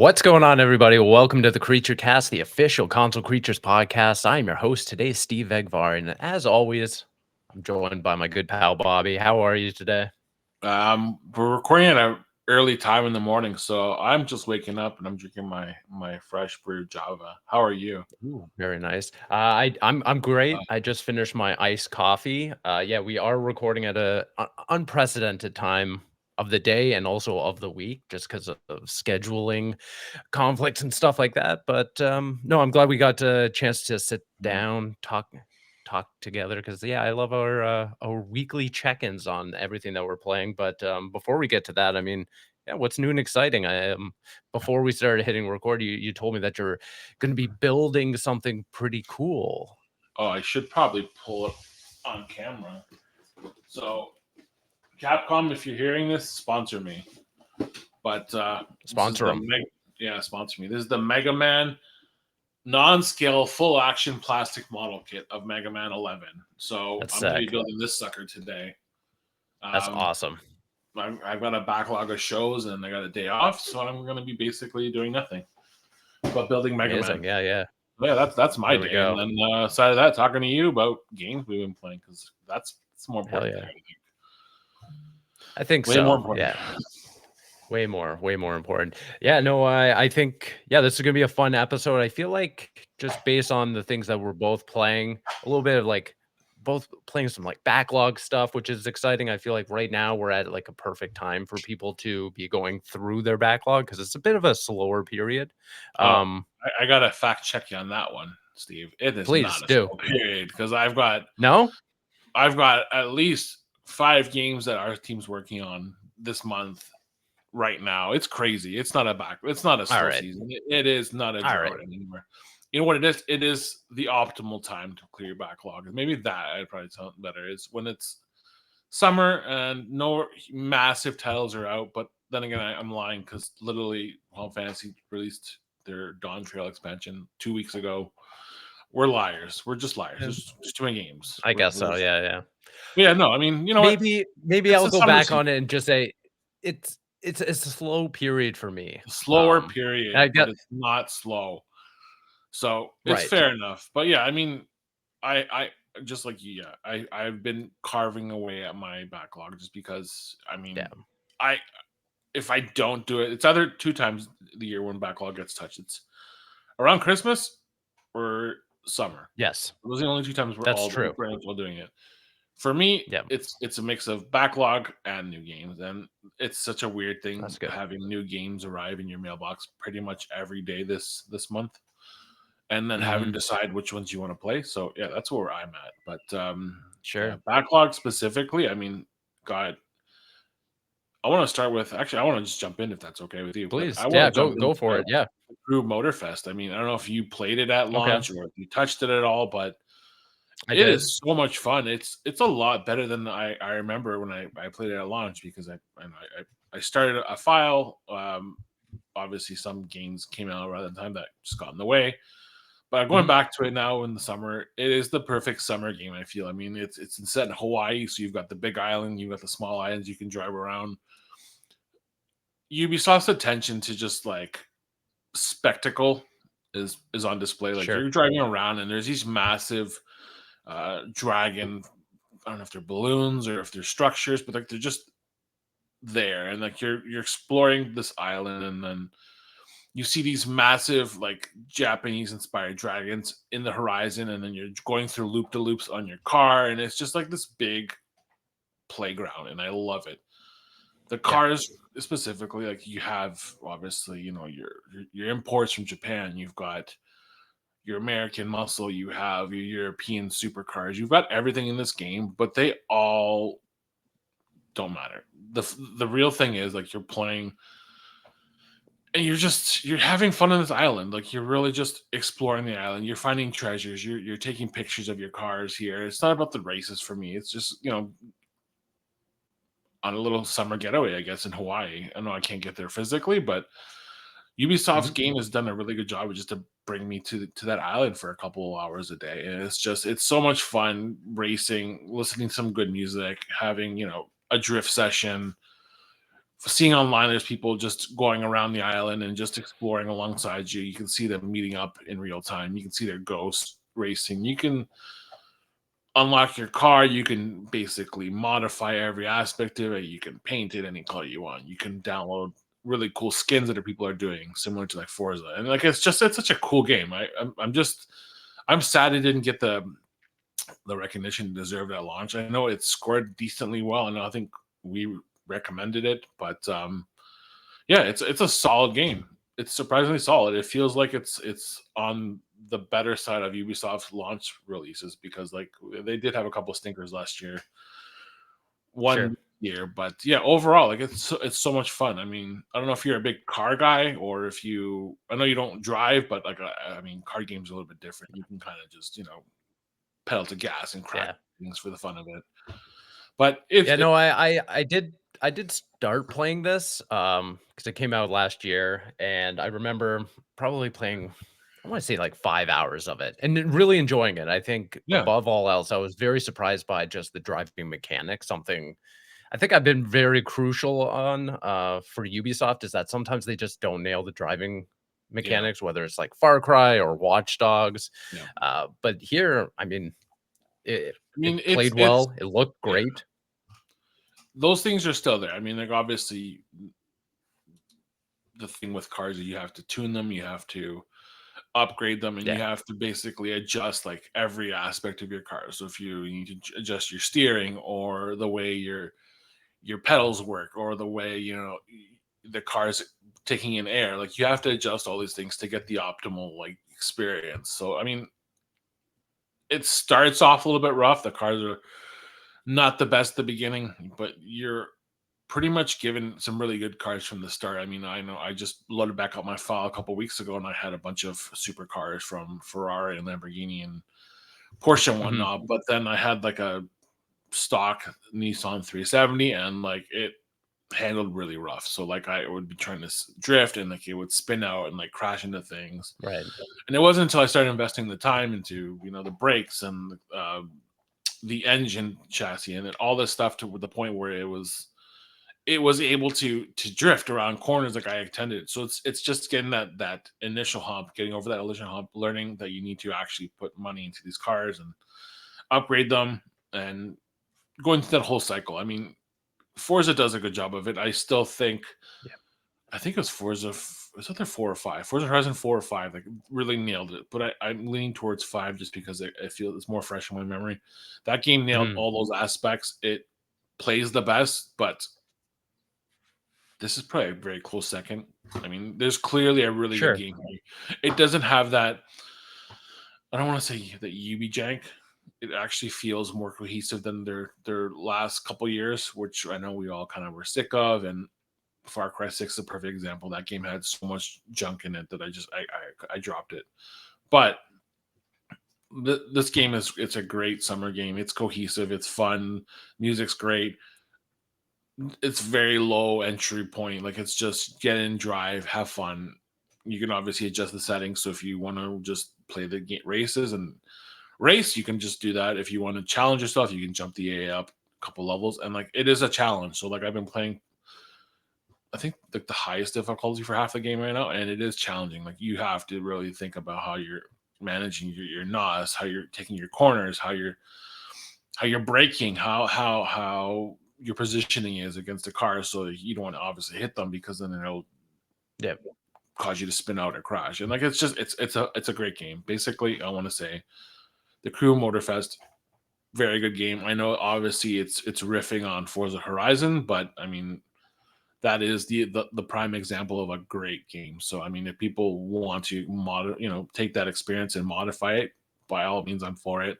What's going on, everybody? Welcome to the Creature Cast, the official Console Creatures podcast. I'm your host today, Steve Egvar, and as always, I'm joined by my good pal Bobby. How are you today? We're recording at an early time in the morning, so I'm just waking up and I'm drinking my fresh brewed Java. How are you? Ooh, very nice. I'm great. I just finished my iced coffee. Yeah, we are recording at a unprecedented time of the day and also of the week, just because of scheduling conflicts and stuff like that. But no, I'm glad we got a chance to sit Mhm. down, talk together because yeah, I love our weekly check-ins on everything that we're playing. But before we get to that, I mean, yeah, what's new and exciting? I before we started hitting record, you told me that you're going to be building something pretty cool. Oh, I should probably pull it on camera. So, Capcom, if you're hearing this, sponsor me. But this is Sponsor the them. sponsor me. This is the Mega Man non-scale full action plastic model kit of Mega Man 11. So That's I'm going to be sick. building this sucker today. That's Um, awesome. I've got a backlog of shows and I got a day off, so I'm going to be basically doing nothing but building Mega Man. Amazing. Yeah, yeah. Yeah, that's my There we day. And go. then aside of that, talking to you about games we've been playing because that's a more Hell important thing. yeah. I think. I think Way more so. important. Yeah. Way more important. Yeah, no, I think yeah, this is gonna be a fun episode. I feel like just based on the things that we're both playing, a little bit of like both playing some like backlog stuff, which is exciting. I feel like right now we're at like a perfect time for people to be going through their backlog because it's a bit of a slower period. Oh, Um, I got to fact check you on that one, Steve. It is please not a do. slow period because I've got at least 5 games that our team's working on this month right now. It's crazy. It's not a All slow right. season. It is not a All drought right. anymore. You know what it is? It is the optimal time to clear your backlog. Maybe that I'd probably tell better is when it's summer and no massive titles are out. But then again, I'm lying because literally Final Fantasy released their Dawn Trail expansion 2 weeks ago. We're liars. We're just liars. Yeah. There's too many games. I guess so. Yeah, yeah. Yeah, no, I mean, you know what? Maybe It's I'll the go summer back season. on it and just say it's a slow period for me. Slower I period, but get it's not slow. So it's right. fair enough. But yeah, I mean, I just like you, yeah, I've been carving away at my backlog just because I Yeah. mean, I if I don't do it, it's either 2 times the year when backlog gets touched. It's around Christmas or summer. Yes. Those are the only 2 times That's true. we're all doing it. For me, Yeah. it's a mix of backlog and new games, and it's such a weird thing That's good. having new games arrive in your mailbox pretty much every day this month, and then having Mhm. to decide which ones you want to play. So yeah, that's where I'm at. But yeah, Sure. backlog specifically. I mean, God, I want to start with. Actually, I want to just jump in if that's okay with you. But Please. I want Yeah, to jump go for into it. Yeah. Crew Motorfest. I mean, I don't know if you played it at Okay. launch or if you touched it at all, but I it did. is so much fun. It's a lot better than I remember when I played it at launch because I started a file. Obviously, some games came out around the time that just got in the way. But going Mhm. back to it now in the summer, it is the perfect summer game. I feel. I mean, it's set in Hawaii, so you've got the big island, you've got the small islands you can drive around. Ubisoft's attention to just like spectacle is on display. Like Sure. you're driving around and there's these massive dragon. I don't know if they're balloons or if they're structures, but like they're just there, and like you're exploring this island, and then you see these massive like Japanese inspired dragons in the horizon, and then you're going through loop to loops on your car, and it's just like this big playground, and I love it. The Yeah. cars specifically, like you have obviously, you know, your imports from Japan, you've got your American muscle, you have your European supercars, you've got everything in this game, but they all don't matter. The real thing is like you're playing and you're having fun on this island. Like you're really just exploring the island. You're finding treasures. You're taking pictures of your cars here. It's not about the races for me. It's just, you know, on a little summer getaway, I guess, in Hawaii. I know I can't get there physically, but Ubisoft's Mhm. game has done a really good job of just to bring me to that island for a couple of hours a day. And it's so much fun racing, listening to some good music, having, you know, a drift session, seeing online, there's people just going around the island and just exploring alongside you. You can see them meeting up in real time. You can see their ghosts racing. You can unlock your car. You can basically modify every aspect of it. You can paint it any color you want. You can download really cool skins that people are doing, similar to like Forza. And like it's such a cool game. I'm sad it didn't get the recognition it deserved at launch. I know it scored decently well, and I think we recommended it, but yeah, it's a solid game. It's surprisingly solid. It feels like it's on the better side of Ubisoft's launch releases because like they did have a couple of stinkers last year, Sure. one year, but yeah, overall, like it's so much fun. I mean, I don't know if you're a big car guy or if you. I know you don't drive, but like I mean, car games are a little bit different. You can kind of just pedal to gas and crack Yeah. things for the fun of it. But Yeah, no, I did start playing this, because it came out last year, and I remember probably playing, I wanna say, like, 5 hours of it, and then really enjoying it. I think yeah, above all else, I was very surprised by just the driving mechanics, something I think I've been very crucial on, for Ubisoft, is that sometimes they just don't nail the driving yeah, mechanics, whether it's like Far Cry or Watch Dogs, yeah. but here, I mean, I it mean, played it's well, it looked yeah. great. Those things are still there. I mean, like obviously, the thing with cars is you have to tune them, you have to upgrade them, and you Yeah. have to basically adjust like every aspect of your car. So if you need to adjust your steering or the way your pedals work or the way the car's taking in air, like you have to adjust all these things to get the optimal like experience. So I mean, it starts off a little bit rough. The cars are not the best at the beginning, but you're pretty much given some really good cars from the start. I mean, I know I just loaded back up my file a couple weeks ago and I had a bunch of supercars from Ferrari and Lamborghini and Porsche and Mhm. whatnot. But then I had like a stock Nissan 370 and like it handled really rough. So like I would be trying to drift and like it would spin out and like crash into things. Right. And it wasn't until I started investing the time into the brakes and the engine chassis and then all this stuff to the point where it was able to drift around corners like I intended. So it's just getting that initial hump, getting over that initial hump, learning that you need to actually put money into these cars and upgrade them and going through that whole cycle. I mean, Forza does a good job of it. Yeah. I think it was Forza. Was it there 4 or 5? Forza Horizon 4 or 5, like really nailed it. But I'm leaning towards 5 just because I feel it's more fresh in my memory. That game nailed Mhm. all those aspects. It plays the best, but this is probably a very close second. I mean, there's clearly a really good Sure. game here. It doesn't have that. I don't want to say that UB jank. It actually feels more cohesive than their last couple years, which I know we all kind of were sick of. And Far Cry 6 is a perfect example. That game had so much junk in it that I dropped it. But this game it's a great summer game. It's cohesive. It's fun. Music's great. It's very low entry point. Like it's just get in, drive, have fun. You can obviously adjust the settings. So if you want to just play the races and race, you can just do that. If you want to challenge yourself, you can jump the AA up a couple levels. And like it is a challenge. So like I've been playing, I think like the highest difficulty for half the game right now, and it is challenging. Like you have to really think about how you're managing your NOS, how you're taking your corners, how you're braking, how your positioning is against the car, so you don't want to obviously hit them because then it'll Yeah. cause you to spin out or crash. And like it's just it's a great game. Basically, I want to say the Crew Motorfest, very good game. I know obviously it's riffing on Forza Horizon, but I mean that is the prime example of a great game. So I mean, if people want to take that experience and modify it, by all means, I'm for it.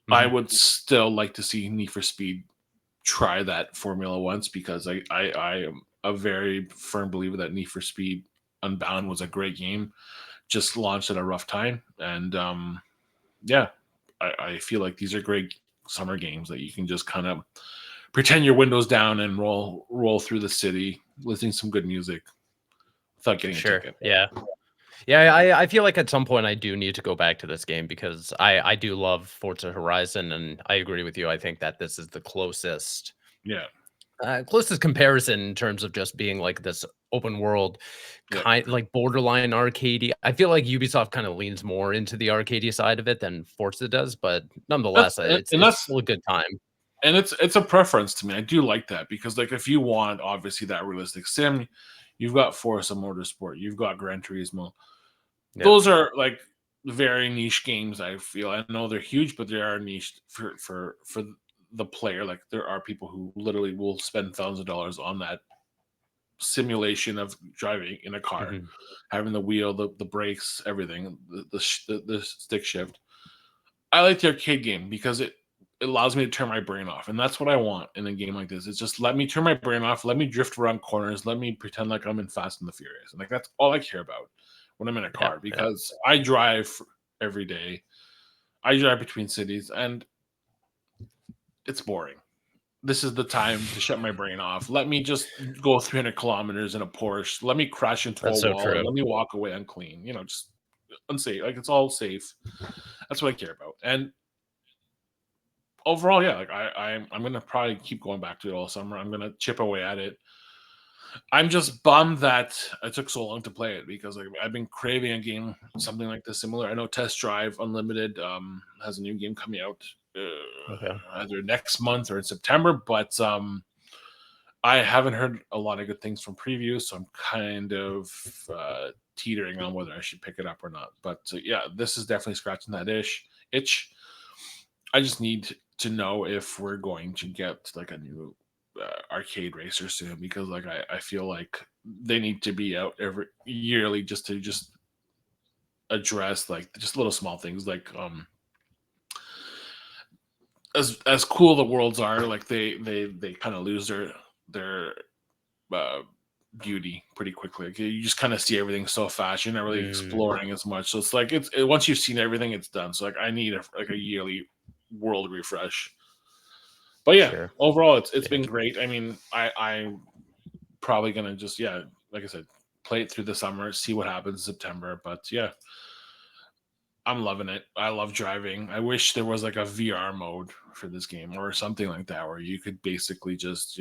I Mhm. would still like to see Need for Speed try that formula once because I am a very firm believer that Need for Speed Unbound was a great game. Just launched at a rough time, and yeah, I feel like these are great summer games that you can just kind of pretend your windows down and roll through the city, listening to some good music without getting a Sure. ticket. Yeah. Yeah, I feel like at some point I do need to go back to this game because I do love Forza Horizon, and I agree with you. I think that this is the closest Yeah, closest comparison in terms of just being like this open world Yeah, kind like borderline arcadey. I feel like Ubisoft kind of leans more into the arcadey side of it than Forza does, but that's nonetheless, it's and it's that's still a good time. and it's a preference to me. I do like that because like if you want obviously that realistic sim, you've got Forza Motorsport, you've got Gran Turismo. Yep. Those are like very niche games. I feel I know they're huge, but they are niche for the player. Like there are people who literally will spend thousands of dollars on that simulation of driving in a car, Mhm. having the wheel, the brakes, everything, the stick shift. I like the arcade game because it allows me to turn my brain off, and that's what I want in a game like this. It's just let me turn my brain off, let me drift around corners, let me pretend like I'm in Fast and the Furious, and like that's all I care about when I'm in a Yeah, car yeah. because I drive every day. I drive between cities, and it's boring. This is the time to shut my brain off. Let me just go 300 kilometers in a Porsche. Let me crash into a That's so wall and true. let me walk away unclean. Just unsafe. Like it's all safe. That's what I care about. And overall, yeah, like I'm gonna probably keep going back to it all summer. I'm gonna chip away at it. I'm just bummed that it took so long to play it because like I've been craving a game something like this similar. I know Test Drive Unlimited has a new game coming out Okay. either next month or in September, but I haven't heard a lot of good things from previews, so I'm kind of teetering on whether I should pick it up or not. But yeah, this is definitely scratching that itch. I just need to know if we're going to get like a new arcade racer soon because like I feel like they need to be out every yearly just to just address like just little small things like as cool the worlds are like they kind of lose their uh, beauty pretty quickly. Like, you just kind of see everything so fast. You're not really Mm, exploring as much. So it's like once you've seen everything, it's done. So like I need like a yearly world refresh. But yeah, sure. overall it's Yeah. been great. I mean, I'm probably gonna just yeah, like I said, play it through the summer, see what happens in September. But yeah, I'm loving it. I love driving. I wish there was like a VR mode for this game or something like that where you could basically just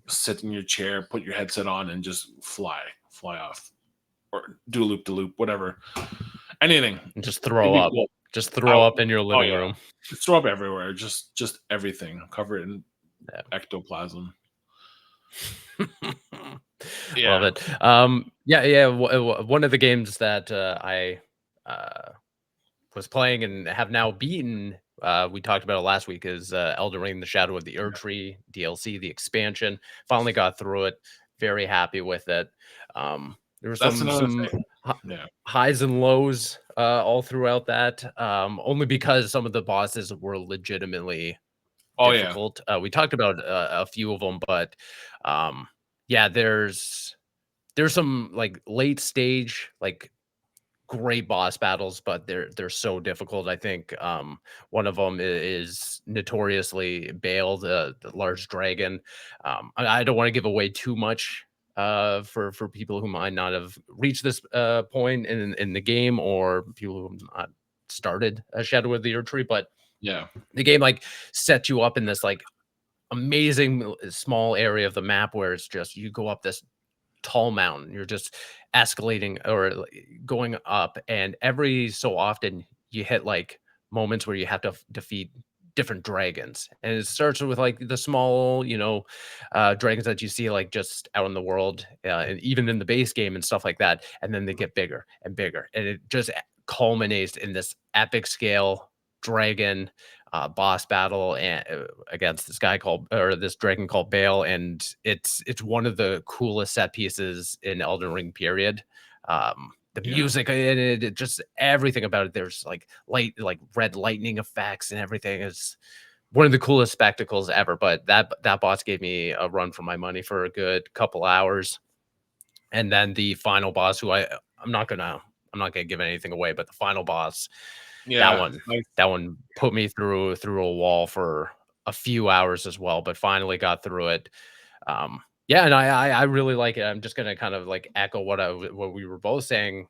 sit in your chair, put your headset on, and just fly off, or do a loop to loop, whatever. Anything. And just It'd throw be up. cool. Just I throw would, up in your oh living yeah, room. just throw up everywhere. Just everything. Cover it in Yeah. ectoplasm. Love Yeah, it. Yeah, yeah. One of the games that I uh, was playing and have now beaten. We talked about it last week. Is Elden Ring: The Shadow of the Erdtree DLC, the expansion? Finally got through it. Very happy with it. There were that's some another some thing. hi- Yeah. highs and lows all throughout that. Only because some of the bosses were legitimately Oh yeah. difficult. We talked about a few of them, but um, yeah, there's some like late stage like great boss battles, but they're so difficult. I think one of them is notoriously Bale, the large dragon. I don't want to give away too much for people who might not have reached this point in the game or people who have not started a Shadow of the Earth Tree, but Yeah. the game like sets you up in this like amazing small area of the map where it's just you go up this tall mountain. You're just escalating or going up, and every so often you hit like moments where you have to defeat different dragons. And it starts with like the small, dragons that you see like just out in the world, and even in the base game and stuff like that. And then they get bigger and bigger, and it just culminates in this epic scale dragon boss battle and against this guy called or this dragon called Bale, and it's one of the coolest set pieces in Elden Ring. Period. The Yeah. music in it, just everything about it. There's like like red lightning effects, and everything is one of the coolest spectacles ever. But that boss gave me a run for my money for a good couple hours, and then the final boss, who I'm not gonna I'm not gonna give anything away, but the final boss that Yeah. one Like that one put me through a wall for a few hours as well, but finally got through it. Yeah, and I really like it. I'm just gonna kind of like echo what we were both saying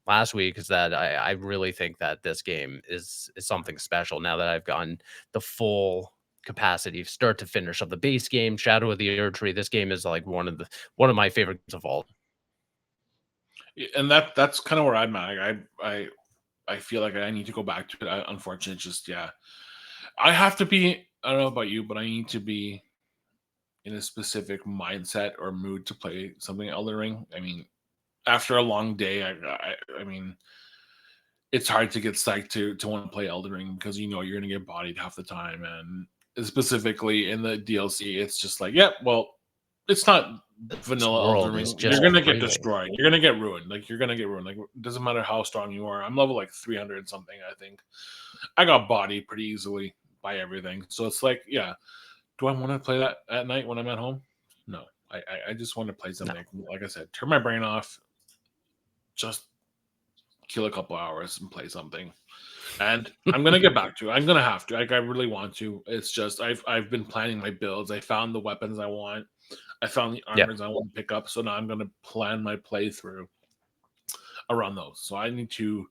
last week is that I really think that this game is something special now that I've gotten the full capacity, start to finish, of the base game, Shadow of the Erdtree. This game is like one of my favorite games of all. And that's kind of where I'm at. I feel like I need to go back to it. Unfortunately, just yeah, I have to be. I don't know about you, but I need to be in a specific mindset or mood to play something Elden Ring. I mean, after a long day, I mean, it's hard to get psyched to want to play Elden Ring because you know you're gonna get bodied half the time, and specifically in the DLC, it's just like, yeah, well, it's not This vanilla Elden world is Ring. You're just gonna get freely. destroyed. You're gonna get ruined. Like you're gonna get ruined. Like it doesn't matter how strong you are. I'm level like 300 something. I think I got bodied pretty easily by everything. So it's like, yeah, do I want to play that at night when I'm at home? No, I just want to play No. something. Like I said, turn my brain off, just kill a couple hours and play something. And I'm gonna get back to it. I'm gonna have to. Like I really want to. It's just I've been planning my builds. I found the weapons I want. I found the Yeah. armors I want to pick up. So now I'm gonna plan my playthrough around those. So I need to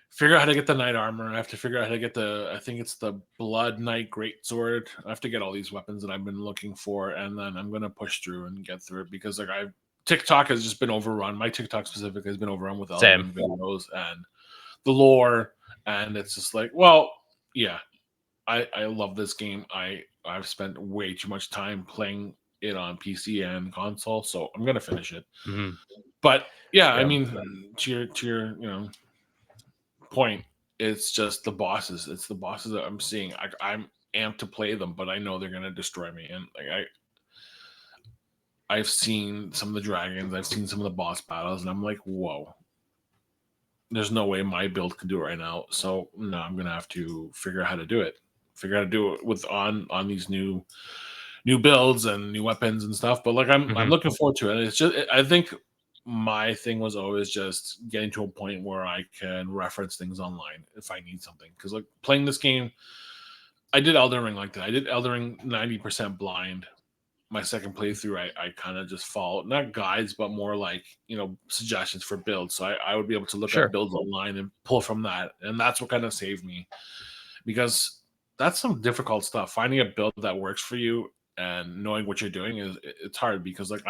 figure out how to get the knight armor. I have to figure out how to get I think it's the Blood Knight Greatsword. I have to get all these weapons that I've been looking for, and then I'm gonna push through and get through it because like TikTok has just been overrun. My TikTok specifically has been overrun with Elden Ring videos and the lore, and it's just like, well, yeah, I love this game. I've spent way too much time playing it on PC and console, so I'm gonna finish it. Mhm. But yeah, I Yeah. mean, to your point, it's just the bosses. It's the bosses that I'm seeing. I'm amped to play them, but I know they're gonna destroy me. And like I've seen some of the dragons, I've seen some of the boss battles, and I'm like, whoa. There's no way my build can do it right now. So no, I'm gonna have to figure out how to do it. Figure out how to do it with on these new builds and new weapons and stuff. But like I'm Mhm. looking forward to it. It's just I think my thing was always just getting to a point where I can reference things online if I need something. Because like playing this game, I did Elden Ring like that. I did Elden Ring 90% blind. My second playthrough, I kind of just followed not guides, but more like suggestions for builds. So I would be able to look at Sure. builds online and pull from that, and that's what kind of saved me because that's some difficult stuff. Finding a build that works for you and knowing what you're doing it's hard because like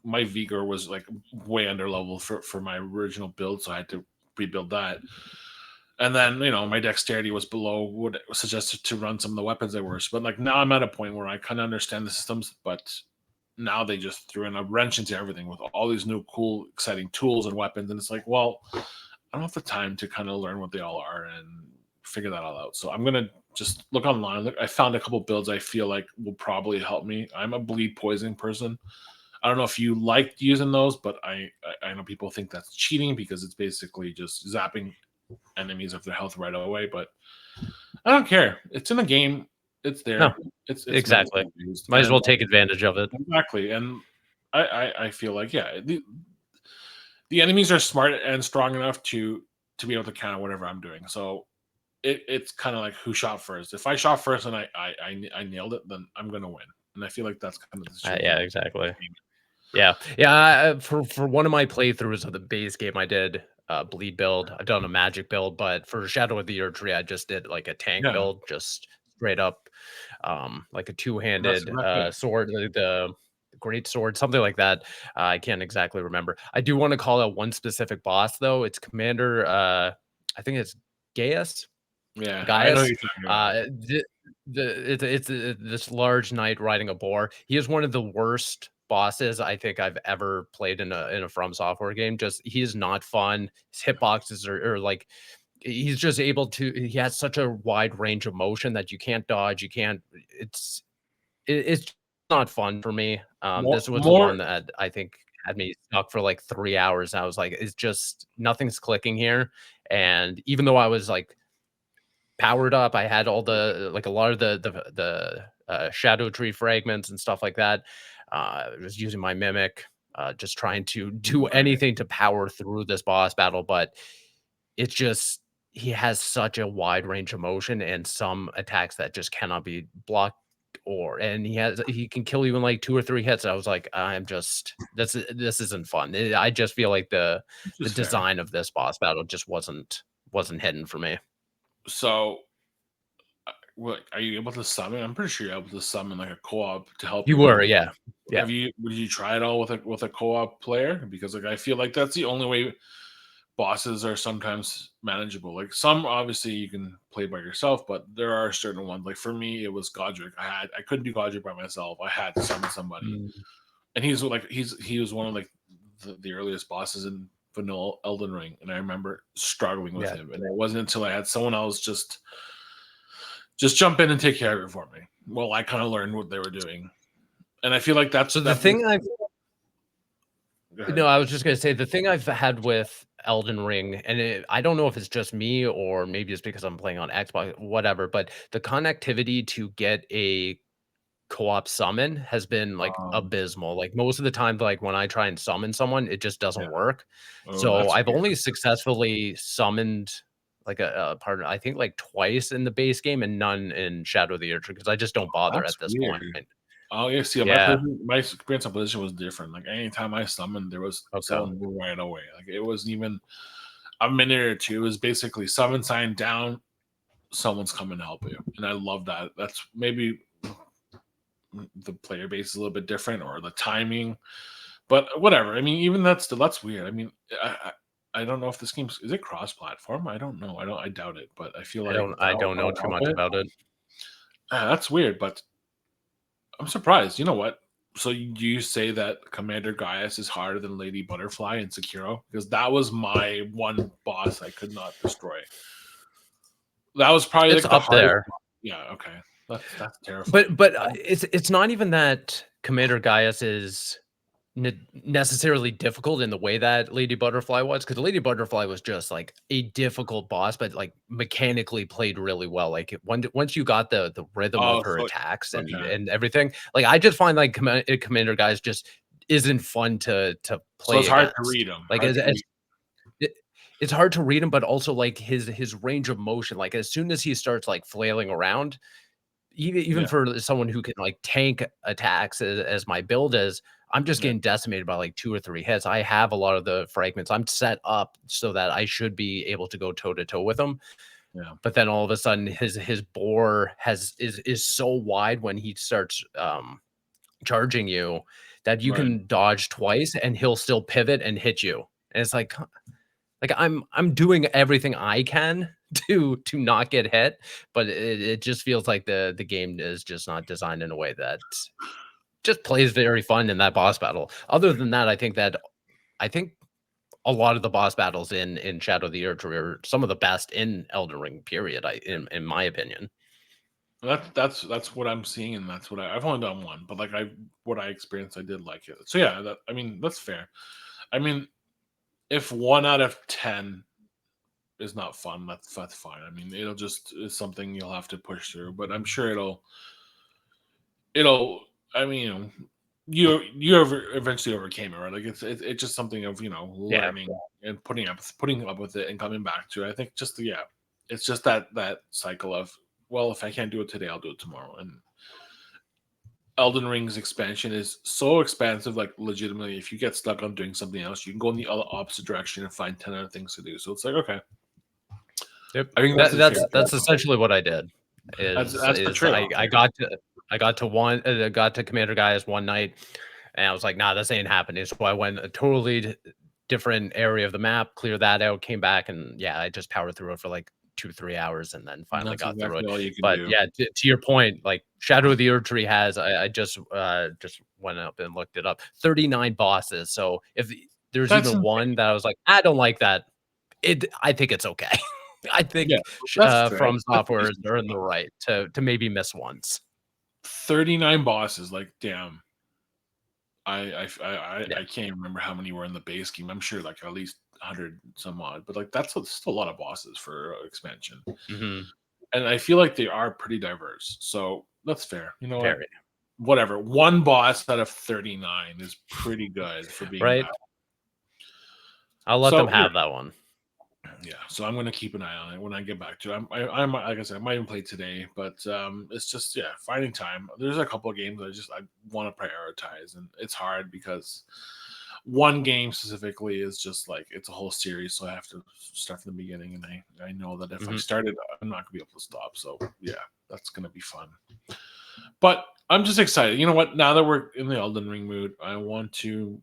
my vigor was like way under level for my original build, so I had to rebuild that. And then, my dexterity was below what was suggested to run some of the weapons they were. But like now I'm at a point where I kind of understand the systems, but now they just threw in a wrench into everything with all these new cool, exciting tools and weapons. And it's like, well, I don't have the time to kind of learn what they all are and figure that all out. So I'm gonna just look online. Look, I found a couple builds I feel like will probably help me. I'm a bleed poison person. I don't know if you liked using those, but I know people think that's cheating because it's basically just zapping enemies of their health right away. But I don't care. It's in the game. It's No. there. It's meant to Exactly. be used. Might as And well take advantage of it. exactly. And I feel like the enemies are smart and strong enough to be able to counter whatever I'm doing. So it's kind of like who shot first. If I shot first and I nailed it, then I'm gonna win. And I feel like that's kind of the Yeah, situation. exactly. Yeah. Yeah, for one of my playthroughs of the base game, I did bleed build. I've done a magic build, but for Shadow of the Erdtree, I just did like a tank Yeah, build, just straight up, like a that's two-handed exactly it. sword, the great sword, something like that. I can't exactly remember. I do want to call out one specific boss though. It's Commander. I think it's Gaius. Yeah, I know who Gaius. you're talking about. Uh, it's this large knight riding a boar. He is one of the worst bosses I think I've ever played in a From Software game. Just he is not fun. His hitboxes are like he's just able to. He has such a wide range of motion that you can't dodge. You can't. It's not fun for me. More This was the more one that I think had me stuck for like 3 hours. I was like, it's just nothing's clicking here. And even though I was like powered up. I had all the like a lot of the shadow tree fragments and stuff like that. I was using my mimic, just trying to do right. anything to power through this boss battle, but it's just he has such a wide range of motion and some attacks that just cannot be blocked and he can kill you in like 2 or 3 hits. I was like, I'm just this isn't fun. I just feel like Which the is fair. design of this boss battle just wasn't hitting for me. So what are you able to summon? I'm pretty sure you're able to summon like a co-op to help You you out. were, yeah. Yeah. Would you try it all with a co-op player? Because like I feel like that's the only way bosses are sometimes manageable. Like some obviously you can play by yourself, but there are certain ones. Like for me, it was Godric. I couldn't do Godric by myself. I had to summon somebody. Mm, And he was one of like the earliest bosses in vanilla Elden Ring, and I remember struggling with yeah. him. And it wasn't until I had someone else just jump in and take care of it for me. Well, I kind of learned what they were doing, and I feel like So the thing I've go No, ahead. I was just gonna say the thing I've had with Elden Ring, and I don't know if it's just me or maybe it's because I'm playing on Xbox, whatever, but the connectivity to get a co-op summon has been like Um, abysmal. Like most of the time, like when I try and summon someone, it just yeah. doesn't work. Oh, So that's I've weird. only successfully summoned like a partner, I think like twice in the base game and none in Shadow of the Erdtree because I just don't bother That's at this point. weird. Oh yeah, see, Yeah. my experience on position was different. Like anytime I summoned, there was Okay. someone moving right away. Like it wasn't even a minute or two. It was basically summon sign down, someone's coming to help you, and I love that. That's maybe the player base is a little bit different or the timing, but whatever. I mean, even that's weird. I mean, I don't know if this game is it cross platform. I don't know. I doubt it, but I feel like I that don't know would too help much it. about it. That's weird, but I'm surprised. You know what? So you say that Commander Gaius is harder than Lady Butterfly in Sekiro? Because that was my one boss I could not destroy. That was probably It's like the up hardest. there. Yeah, okay. That's terrifying. But it's not even that Commander Gaius is necessarily difficult in the way that Lady Butterfly was, because Lady Butterfly was just like a difficult boss, but like mechanically played really well. Like once you got the rhythm of Oh, her so attacks okay. and everything, like I just find like Commander Gaius just isn't fun to So play it's hard to read against. them. Like Hard to read. it, it's hard to read him, but also like his range of motion. Like as soon as he starts like flailing around, even Yeah, for someone who can like tank attacks as my build is, I'm just yeah, getting decimated by like 2 or 3 hits. I have a lot of the fragments. I'm set up so that I should be able to go toe to toe with him. yeah. But then all of a sudden his bore is so wide when he starts charging you that you Right. can dodge twice and he'll still pivot and hit you. And it's like I'm doing everything I can to not get hit, but it just feels like the game is just not designed in a way that just plays very fun in that boss battle. Other than that, I think a lot of the boss battles in Shadow of the Erdtree are some of the best in Elden Ring, period, in my opinion. That's what I'm seeing, and that's what I've only done one, but like what I experienced, I did like it. So yeah, I mean that's fair. I mean, if 1 out of 10 is not fun, that's fine. I mean, it'll just is something you'll have to push through, but I'm sure it'll. I mean, you eventually overcame it, right? Like it's just something of Yeah. learning and putting up with it and coming back to it. I think just yeah, it's just that cycle of well, if I can't do it today, I'll do it tomorrow. And Elden Ring's expansion is so expansive, like legitimately, if you get stuck on doing something else, you can go in the other opposite direction and find 10 other things to do. So it's like okay, Yep. I think that's a fair. That's essentially what I did. That's the Is trade-off. I got to got to Commander Gaius one night, and I was like, nah, this ain't happening. So I went a totally different area of the map, cleared that out, came back, and yeah, I just powered through it for like 2 3 hours, and then And finally that's got through exactly it. all you can But do. yeah, to your point, like Shadow of the Erdtree has, I just went up and looked it up, 39 bosses. So if there's That's even insane. one that I was like, I don't like that, I think it's okay. I Yeah, think that's fair. From That's Software is decent. earned the right to maybe miss once. 39 bosses, like damn. Yeah. I can't even remember how many were in the base game. I'm sure like at least 100 some odd, but like that's still a lot of bosses for expansion. Mhm. And I feel like they are pretty diverse. So that's fair. You know what? Very. Whatever. One boss out of 39 is pretty good for being Right? that. I'll let them So yeah, have that one. yeah. So I'm gonna keep an eye on it when I get back to it. I'm like I said, I might even play today, but it's just yeah, finding time. There's a couple of games I want to prioritize, and it's hard because one game specifically is just like it's a whole series, so I have to start from the beginning, and I know that if I Mhm. started, I'm not gonna be able to stop. So yeah. That's gonna be fun. But I'm just excited. You know what? Now that we're in the Elden Ring mood, I want to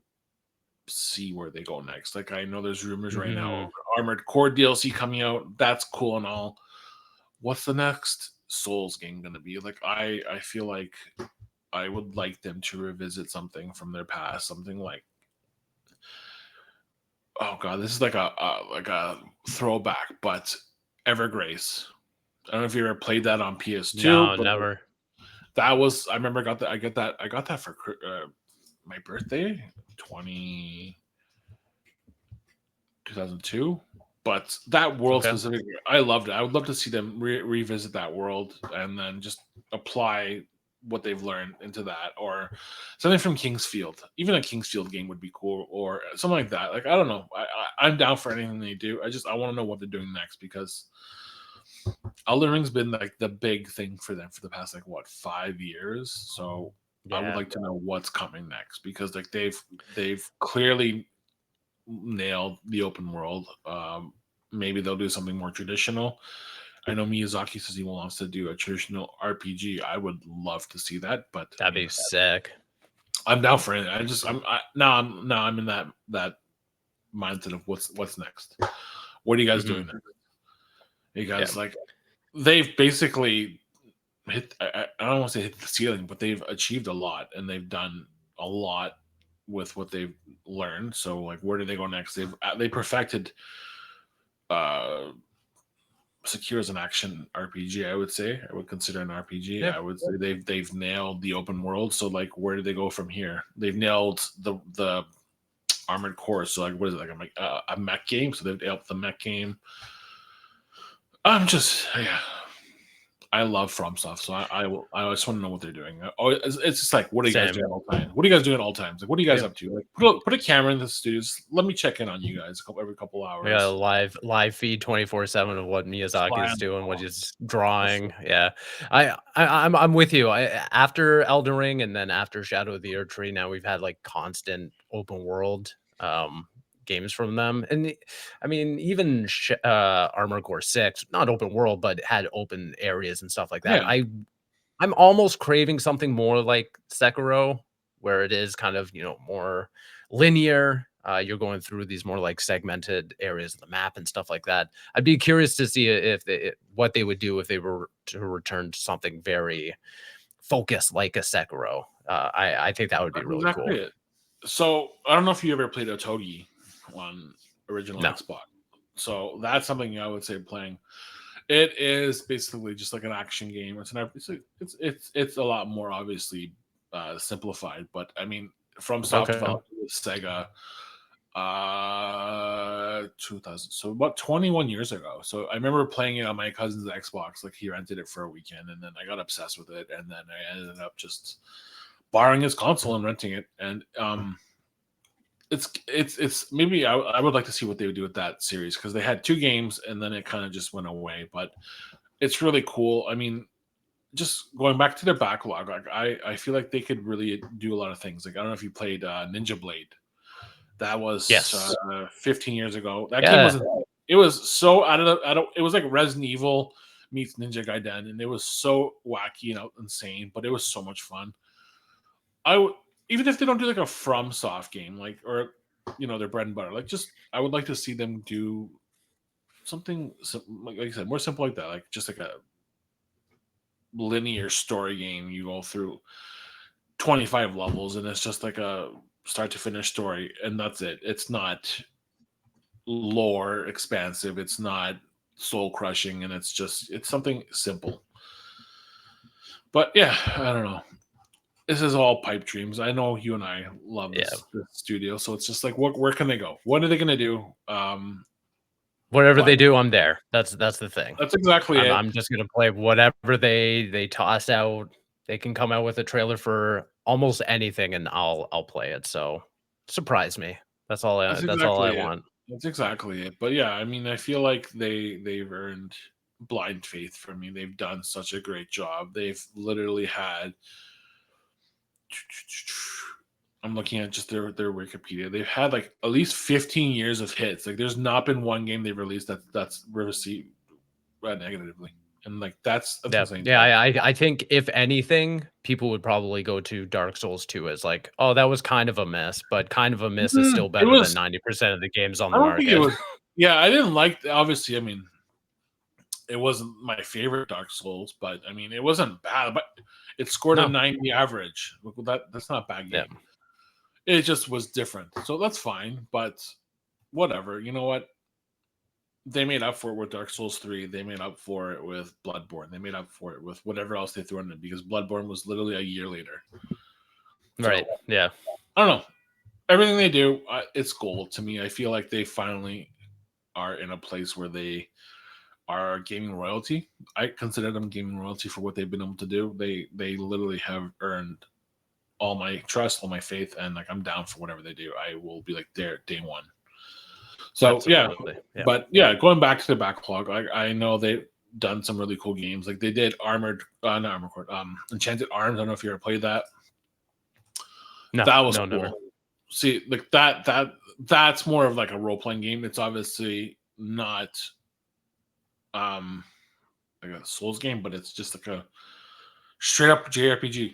see where they go next. Like I know there's rumors right now of Hmm. Armored Core DLC coming out. That's cool and all. What's the next Souls game gonna be? Like I feel like I would like them to revisit something from their past, something like oh god, this is like a throwback, but Evergrace. I don't know if you ever played that on PS2, No, but never. that was I remember I got that for my birthday 20 2002. But that world Okay. specifically, I loved it. I would love to see them revisit that world and then just apply what they've learned into that, or something from Kingsfield. Even a Kingsfield game would be cool, or something like that. Like I don't know. I'm down for anything they do. I want to know what they're doing next because Elden Ring's been like the big thing for them for the past like what 5 years. So I would Yeah, like to know what's coming next because like they've clearly nailed the open world. Maybe they'll do something more traditional. I know Miyazaki says he wants to do a traditional RPG. I would love to see that, but I that'd mean, be sick. I'm down for it. Now I'm in that mindset of what's next. What are you guys Hmm. doing next? You Yeah, guys like they've basically hit. I don't want to say hit the ceiling, but they've achieved a lot and they've done a lot with what they've learned. So like, where do they go next? They perfected uh secure as an action RPG. I would say I would consider an RPG. yeah, I would say they've nailed the open world. So like, where do they go from here? They've nailed the Armored Core. So like, what is it like a mech game? So they've nailed the mech game. I'm just yeah. I love From stuff, so I just want to know what they're doing. It's just like, what are you guys same. doing at all times? What are you guys doing at all times? Like, what are you guys Yeah. up to? Like, put a camera in the studios. Let me check in on you guys every couple We got a hours. live feed 24/7 of what Miyazaki is Plan doing, what he's for sure. drawing. Yeah. I'm with you. After Elden Ring and then after Shadow of the Erdtree, now we've had like constant open world games from them. And I mean, even Armor Core 6, not open world, but had open areas and stuff like that. Yeah, I'm almost craving something more like Sekiro, where it is kind of, more linear. You're going through these more like segmented areas of the map and stuff like that. I'd be curious to see what they would do if they were to return to something very focused like a Sekiro. I think that would be that's really cool. exactly it. So I don't know if you ever played Otogi on original No. Xbox. So that's something I would say playing. It is basically just like an action game. It's a lot more obviously simplified, but I mean, from soft Okay. developed with Sega, 2000, so about 21 years ago. So I remember playing it on my cousin's Xbox. Like he rented it for a weekend, and then I got obsessed with it, and then I ended up just borrowing his console and renting it. And it's maybe I would like to see what they would do with that series because they had two games and then it kind of just went away. But it's really cool. I mean, just going back to their backlog, like I feel like they could really do a lot of things. Like I don't know if you played Ninja Blade. That was Yes. 15 years ago. That game Yeah. wasn't. It was so it was like Resident Evil meets Ninja Gaiden, and it was so wacky and insane, but it was so much fun. I would even if they don't do like a From Soft game, like or their bread and butter, like just I would like to see them do something like I said, more simple like that, like just like a linear story game. You go through 25 levels, and it's just like a start to finish story, and that's it. It's not lore expansive. It's not soul crushing, and it's something simple. But yeah, I don't know. This is all pipe dreams. I know you and I love Yeah. this studio, so it's just like, where can they go? What are they going to do? Whatever But they do, I'm there. That's the thing. that's exactly I'm it. I'm just gonna play whatever they toss out. They can come out with a trailer for almost anything, and I'll play it. So surprise me. That's That's all I exactly it. want. That's exactly it. But yeah, I mean, I feel like they've earned blind faith from me. They've done such a great job. They've literally had. I'm looking at just their Wikipedia. They've had like at least 15 years of hits. Like, there's not been one game they've released that's received negatively. And like that's what Yeah, I'm saying. yeah. I think if anything, people would probably go to Dark Souls 2 as like, oh, that was kind of a miss, but kind of a miss is still It better than was. 90% of the games on I the don't think it market. was. Yeah, I didn't like. Obviously, I mean, it wasn't my favorite Dark Souls, but I mean, it wasn't bad. But it scored a No, 90 average. Look, that's not a bad yeah, game. It just was different, so that's fine. But whatever. You know what? They made up for it with Dark Souls 3. They made up for it with Bloodborne. They made up for it with whatever else they threw in it because Bloodborne was literally a year later. So right, yeah, I don't know. Everything they do, it's gold to me. I feel like they finally are in a place where they are gaming royalty. I consider them gaming royalty for what they've been able to do. They literally have earned all my trust, all my faith, and like I'm down for whatever they do. I will be like there day one. So yeah, absolutely, yeah. but yeah, going back to the backlog, I know they've done some really cool games. Like they did not Armored Core, Enchanted Arms. I don't know if you ever played that. No, That was no, cool. never. See, like that's more of like a role playing game. It's obviously not like a Souls game, but it's just like a straight up JRPG.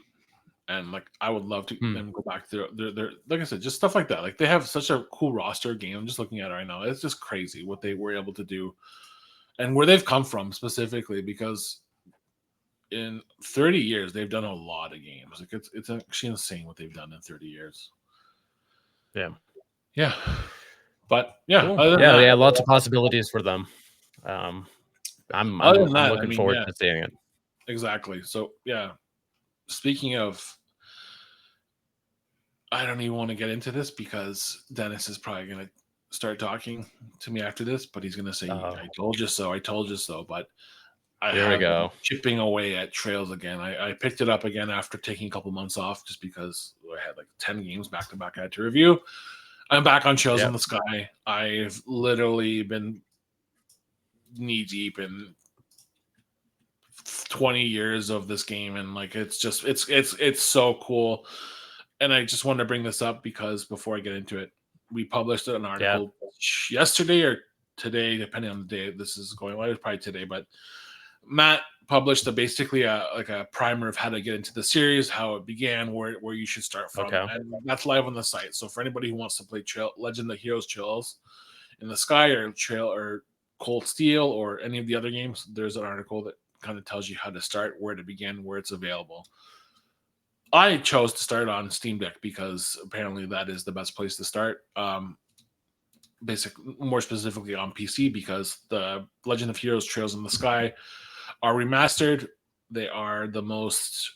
And like I would love to Hmm. them go back to their like I said, just stuff like that. Like they have such a cool roster game. I'm just looking at it right now. It's just crazy what they were able to do and where they've come from specifically because in 30 years they've done a lot of games. Like it's actually insane what they've done in 30 years. Yeah, Yeah. But yeah, cool. other than Yeah, that, yeah, lots of possibilities for them. Um, I'm other I'm than I'm that, I looking mean, forward yeah, to seeing it. exactly. So yeah, speaking of I don't even want to get into this because Dennis is probably going to start talking to me after this, but he's going to say, Oh, I told you so. I told you so. But I here we have been go. chipping away at Trails again. I picked it up again after taking a couple months off just because I had like 10 games back to back I had to review. I'm back on Trails in Yep. the Sky. I've literally been knee deep in 20 years of this game and like it's just it's so cool. And I just wanted to bring this up because before I get into it, we published an Yeah. article yesterday or today, depending on the day this is going. Well, it was probably today, but Matt published basically like a primer of how to get into the series, how it began, where you should start from, Okay. and that's live on the site. So for anybody who wants to play Legend of Heroes Trails in the Sky or Trail or Cold Steel or any of the other games, there's an article that kind of tells you how to start, where to begin, where it's available. I chose to start on Steam Deck because apparently that is the best place to start. More specifically on PC because the Legend of Heroes Trails in the Sky are remastered. They are the most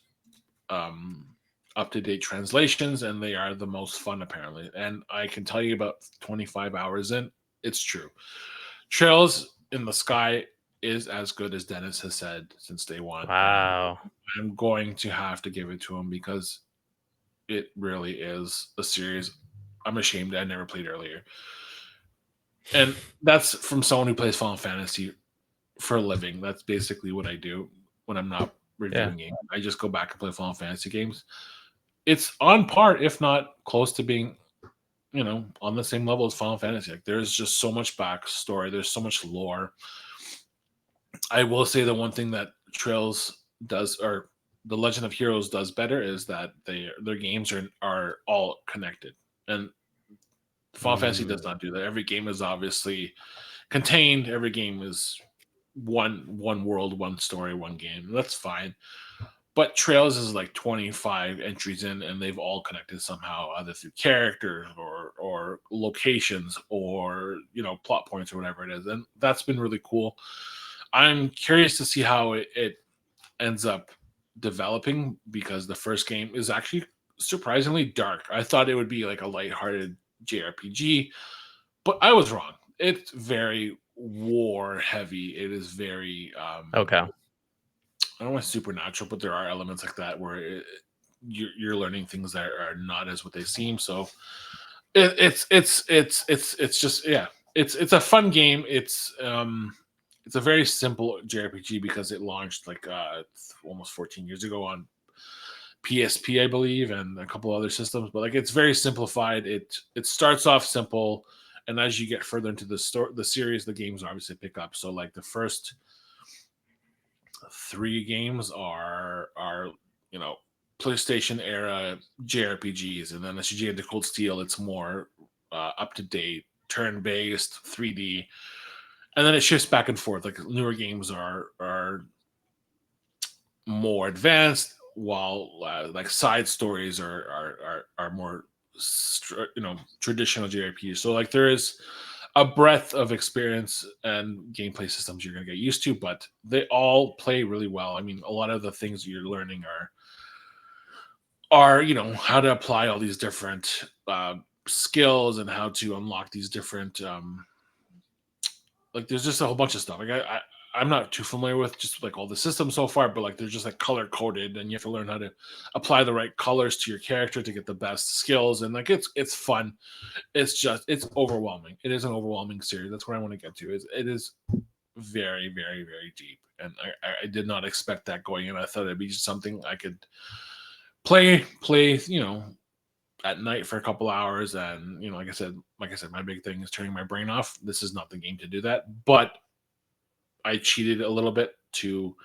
up to date translations and they are the most fun apparently. And I can tell you about 25 hours in, it's true. Trails in the Sky is as good as Dennis has said since day one, and Wow. I'm going to have to give it to him because it really is a series I'm ashamed I never played earlier. And that's from someone who plays Final Fantasy for a living. That's basically what I do when I'm not Yeah. reviewing games. I just go back and play Final Fantasy games. It's on par, if not close to being, on the same level as Final Fantasy. Like there's just so much backstory. There's so much lore. I will say the one thing that Trails does, or the Legend of Heroes does better, is that their games are all connected, and Final Fantasy does Mm, not do that. Every game is obviously contained. Every game is one world, one story, one game. That's fine. But Trails is like 25 entries in, and they've all connected somehow, either through characters or locations or plot points or whatever it is, and that's been really cool. I'm curious to see how it ends up developing because the first game is actually surprisingly dark. I thought it would be like a lighthearted JRPG, but I was wrong. It's very war heavy. It is very okay. I don't want supernatural, but there are elements like that where you're learning things that are not as what they seem. So it's just yeah, it's a fun game. It's a very simple JRPG because it launched like almost 14 years ago on PSP, I believe, and a couple other systems. But like it's very simplified. It starts off simple, and as you get further into the series, the games obviously pick up. So like the first 3 games are you know PlayStation era JRPGs, and then as you get into Cold Steel, it's more up to date, turn based, 3D, and then it shifts back and forth. Like newer games are more advanced, while like side stories are more traditional JRPGs. So like there is a breadth of experience and gameplay systems you're going to get used to, but they all play really well. I mean, a lot of the things you're learning are how to apply all these different skills and how to unlock these different like there's just a whole bunch of stuff. Like I'm not too familiar with just like all the systems so far, but like they're just like color coded, and you have to learn how to apply the right colors to your character to get the best skills. And like it's fun. It's overwhelming. It is an overwhelming series. That's where I want to get to. It is very, very, very deep, and I did not expect that going in. I thought it'd be just something I could play, at night for a couple hours, and like I said, my big thing is turning my brain off. This is not the game to do that, but I cheated a little bit to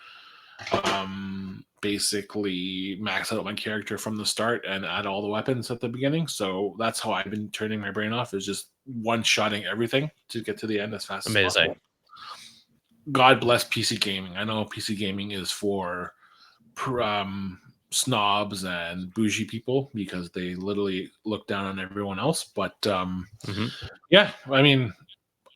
basically max out my character from the start and add all the weapons at the beginning. So that's how I've been turning my brain off, is just one-shotting everything to get to the end as fast as possible. God bless PC gaming. I know PC gaming is for snobs and bougie people because they literally look down on everyone else. But yeah, I mean,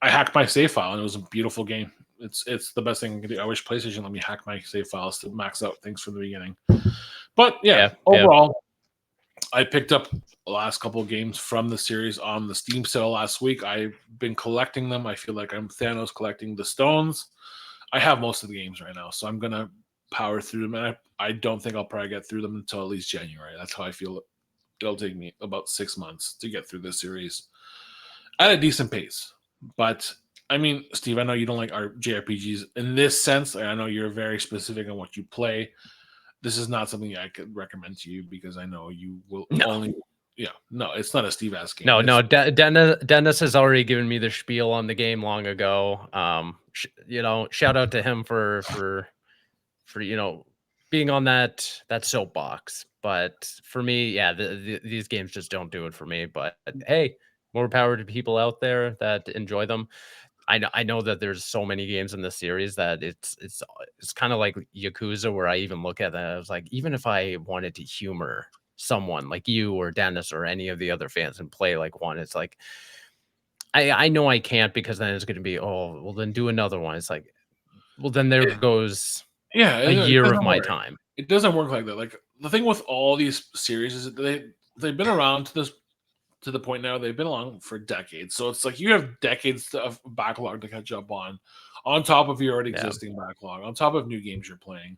I hacked my save file and it was a beautiful game. It's the best thing I can do. I wish PlayStation let me hack my save files to max out things from the beginning. But overall, I picked up the last couple of games from the series on the Steam sale last week. I've been collecting them. I feel like I'm Thanos collecting the stones. I have most of the games right now, so I'm gonna power through them. And I don't think I'll probably get through them until at least January. That's how I feel. It'll take me about 6 months to get through this series at a decent pace. But I mean, Steve, I know you don't like our JRPGs in this sense. I know you're very specific on what you play. This is not something I could recommend to you because I know you will only. Yeah, no, it's not a Steve-ass game. No. Dennis has already given me the spiel on the game long ago. Shout out to him for being on that soapbox. But for me, yeah, these games just don't do it for me. But hey, more power to people out there that enjoy them. I know that there's so many games in this series that it's kind of like Yakuza, where I even look at that. I was like, even if I wanted to humor someone like you or Dennis or any of the other fans and play like one, it's like I know I can't, because then it's going to be, oh well, then do another one. It's like, well, then there goes a year of my time. It doesn't work like that. Like the thing with all these series is that they've been around to the point now they've been along for decades. So it's like you have decades of backlog to catch up on top of your already existing backlog, on top of new games you're playing,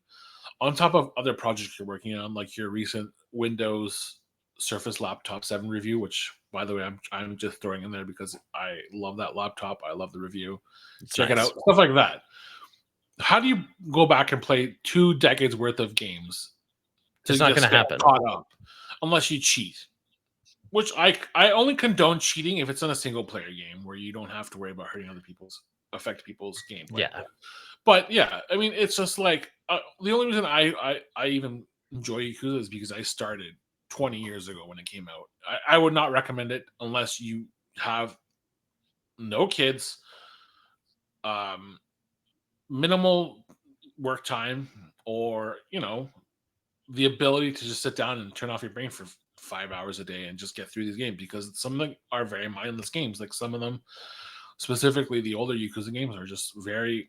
on top of other projects you're working on, like your recent Windows Surface Laptop 7 review, which, by the way, I'm just throwing in there because I love that laptop. I love the review. Check it out. Stuff like that. How do you go back and play 2 decades worth of games? It's not going to happen. Caught up unless you cheat. Which I only condone cheating if it's in a single player game where you don't have to worry about hurting affect people's gameplay. Yeah. But yeah, I mean, it's just like the only reason I even enjoy Yakuza is because I started 20 years ago when it came out. I would not recommend it unless you have no kids, minimal work time, or the ability to just sit down and turn off your brain for 5 hours a day and just get through these games, because some of them are very mindless games. Like some of them, specifically the older Yakuza games, are just very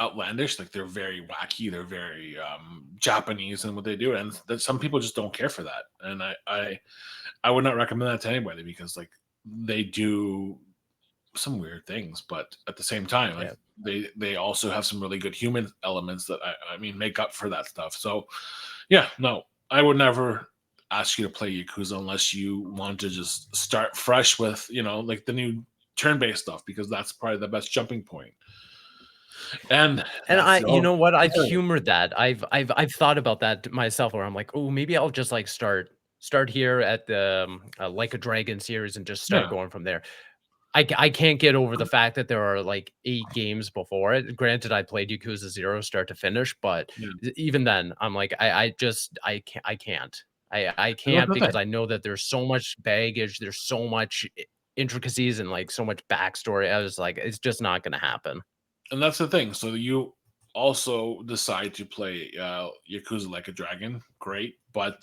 outlandish. Like they're very wacky, they're very Japanese in what they do, and some people just don't care for that. And I would not recommend that to anybody, because like they do some weird things, but at the same time, like they also have some really good human elements that I mean make up for that stuff. So yeah, no, I would never ask you to play Yakuza unless you want to just start fresh with like the new turn-based stuff, because that's probably the best jumping point. And you know what, I've humored that. I've thought about that myself, where I'm like, oh, maybe I'll just like start here at the Like a Dragon series and just start going from there. I can't get over the fact that there are like 8 games before it. Granted, I played Yakuza 0 start to finish, but Yeah. even then, I'm like, I just I can't. I And that's can't the because thing. I know that there's so much baggage, there's so much intricacies and like so much backstory. I was like, it's just not gonna happen. And that's the thing. So you also decide to play Yakuza Like a Dragon. Great. But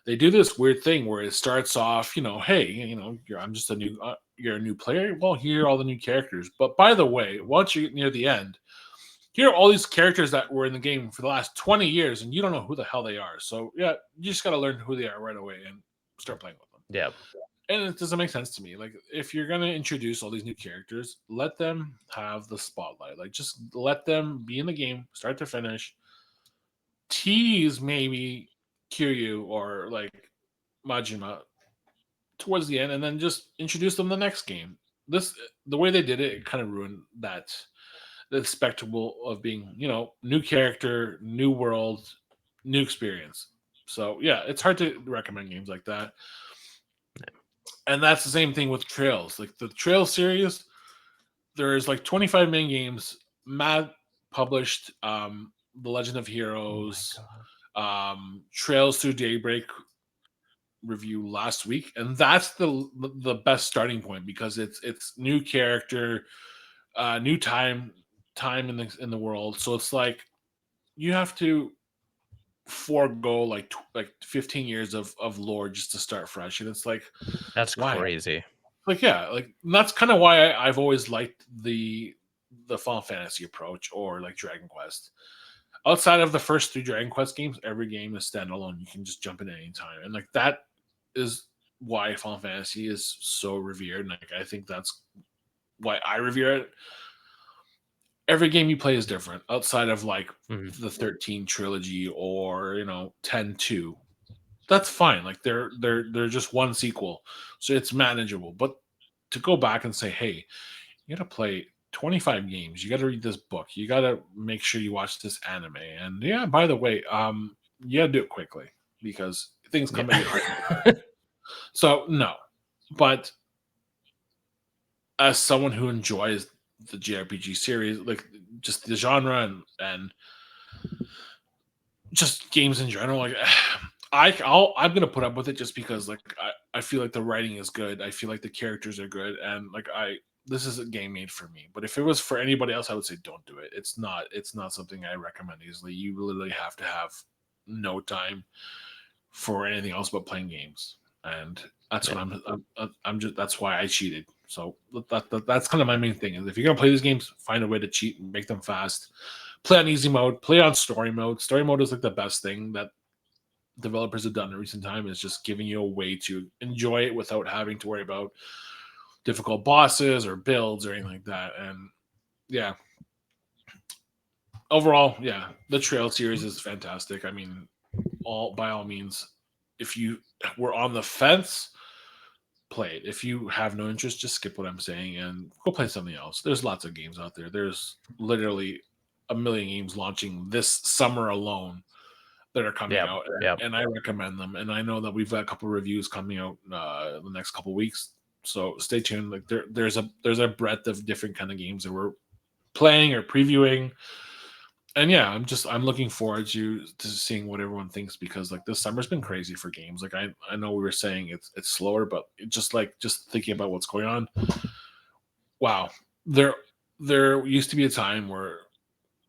they do this weird thing where it starts off, hey, I'm just you're a new player. Well, here are all the new characters. But by the way, once you get near the end, here are all these characters that were in the game for the last 20 years, and you don't know who the hell they are. So yeah, you just got to learn who they are right away and start playing with them. Yeah. And it doesn't make sense to me. Like, if you're gonna introduce all these new characters, let them have the spotlight. Like, just let them be in the game, start to finish. Tease maybe Kiryu or like Majima towards the end, and then just introduce them the next game. This the way they did it, it kind of ruined that the spectacle of being, new character, new world, new experience. So yeah, it's hard to recommend games like that. And that's the same thing with Trails. Like the Trail series, there's like 25 main games. Matt published The Legend of Oh my Heroes, god. Trails Through Daybreak review last week, and that's the best starting point because it's new character, new time in the world. So it's like you have to forego like 15 years of lore just to start fresh, and it's like, That's why? crazy. Like, yeah, like that's kind of why I've always liked the Final Fantasy approach or like Dragon Quest. Outside of the first 3 Dragon Quest games, every game is standalone. You can just jump in at any time, and like that is why Final Fantasy is so revered. And like I think that's why I revere it. Every game you play is different outside of like Mhm. the 13 trilogy or 10-2. That's fine. Like they're just one sequel, so it's manageable. But to go back and say, hey, you got to play 25 games, you got to read this book, you got to make sure you watch this anime, and yeah, by the way, you got to do it quickly because things come at you hard. Yeah. So no, but as someone who enjoys the JRPG series, like just the genre and just games in general, like I'm gonna put up with it just because like I feel like the writing is good. I feel like the characters are good, and like this is a game made for me. But if it was for anybody else, I would say don't do it. It's not something I recommend easily. You literally have to have no time for anything else but playing games, and that's what Yeah. I'm just that's why I cheated. So that's kind of my main thing is if you're gonna play these games, find a way to cheat and make them fast. Play on easy mode, play on story mode. Story mode is like the best thing that developers have done in recent time is just giving you a way to enjoy it without having to worry about difficult bosses or builds or anything like that. And yeah, overall, yeah, the Trail series is fantastic. I mean, all by all means, if you were on the fence, play it. If you have no interest, just skip what I'm saying and go play something else. There's lots of games out there. There's literally a million games launching this summer alone that are coming Yeah. out, Yeah. and I recommend them. And I know that we've got a couple reviews coming out the next couple weeks, so stay tuned. Like there's a breadth of different kind of games that we're playing or previewing, and yeah, I'm looking forward to seeing what everyone thinks because like this summer's been crazy for games. Like I know we were saying it's slower, but just thinking about what's going on. Wow, there there used to be a time where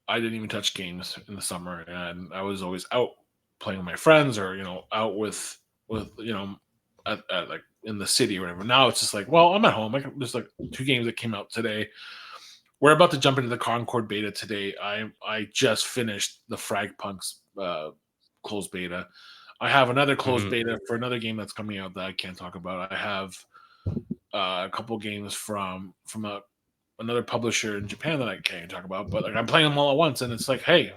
I didn't even touch games in the summer, and I was always out playing with my friends or out with at like in the city or whatever. Now it's just like, well, I'm at home. There's like 2 games that came out today. We're about to jump into the Concord beta today. I just finished the Frag Punks closed beta. I have another closed Mhm. beta for another game that's coming out that I can't talk about. I have a couple games from another publisher in Japan that I can't talk about, but like I'm playing them all at once, and it's like, hey,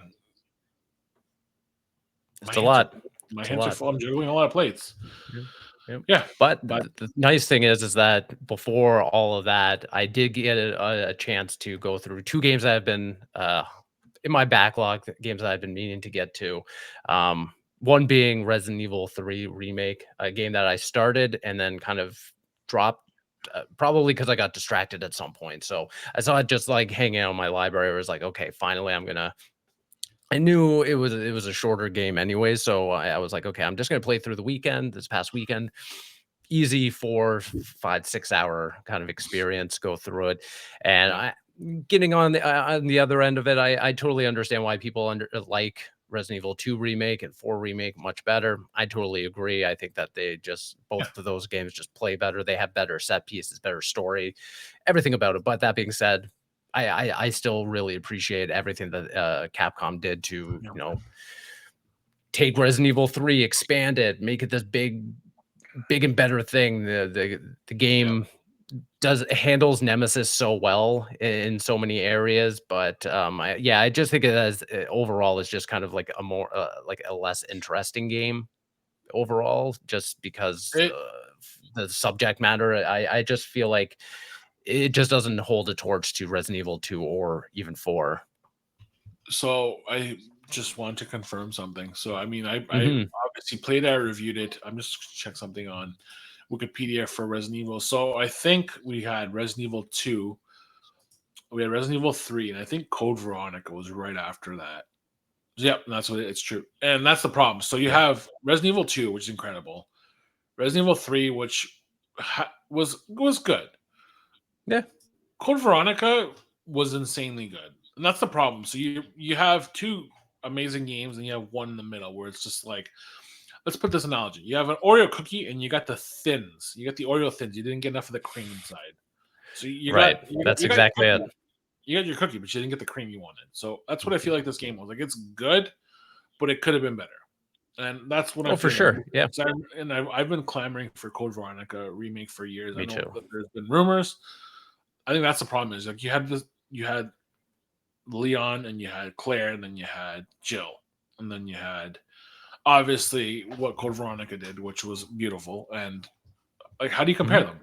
my It's a hands are lot. my It's a hands are lot. full. I'm juggling a lot of plates. Yep. Yep. Yeah, But but the nice thing is that before all of that, I did get a chance to go through 2 games that have been, in my backlog, games that I've been meaning to get to. One being Resident Evil 3 Remake, a game that I started and then kind of dropped probably because I got distracted at some point. So I saw it just like hanging out in my library. I was like, okay, finally, I knew it was a shorter game anyway, so I was like, okay, I'm just gonna play through the weekend. This past weekend, easy 4, 5, 6 hour kind of experience. Go through it, and Yeah. I getting on the other end of it. I totally understand why people like Resident Evil 2 remake and 4 remake much better. I totally agree. I think that they just Yeah. both of those games just play better. They have better set pieces, better story, everything about it. But that being said, I still really appreciate everything that Capcom did to Yeah. take Resident Evil 3, expand it, make it this big and better thing. The Yeah. game does handles Nemesis so well in so many areas, but I just think it as overall is just kind of like a more like a less interesting game overall, just because It the subject matter. I just feel like it just doesn't hold a torch to Resident Evil 2 or even 4. So I just want to confirm something. So I mean, I Mhm. obviously played it, I reviewed it. I'm just check something on Wikipedia for Resident Evil. So I think we had Resident Evil 2, we had Resident Evil 3, and I think Code Veronica was right after that. Yep, that's what it's true. And that's the problem. So you Yeah. have Resident Evil 2, which is incredible. Resident Evil 3, which was good. Yeah. Code Veronica was insanely good, and that's the problem. So you have two amazing games, and you have one in the middle where it's just like, let's put this analogy: you have an Oreo cookie, and you got the thins, you got the Oreo thins. You didn't get enough of the cream inside, so Right. That's you got your exactly it. cookie, you got your cookie, but you didn't get the cream you wanted. So that's what I feel like this game was. Like it's good, but it could have been better, and that's what I'm Oh, for feeling. sure. Yeah. I've been clamoring for Code Veronica remake for years. I Me know too. that there's been rumors. I think that's the problem. Is like you had Leon and you had Claire and then you had Jill and then you had obviously what Code Veronica did, which was beautiful. And like, how do you compare Mhm. them?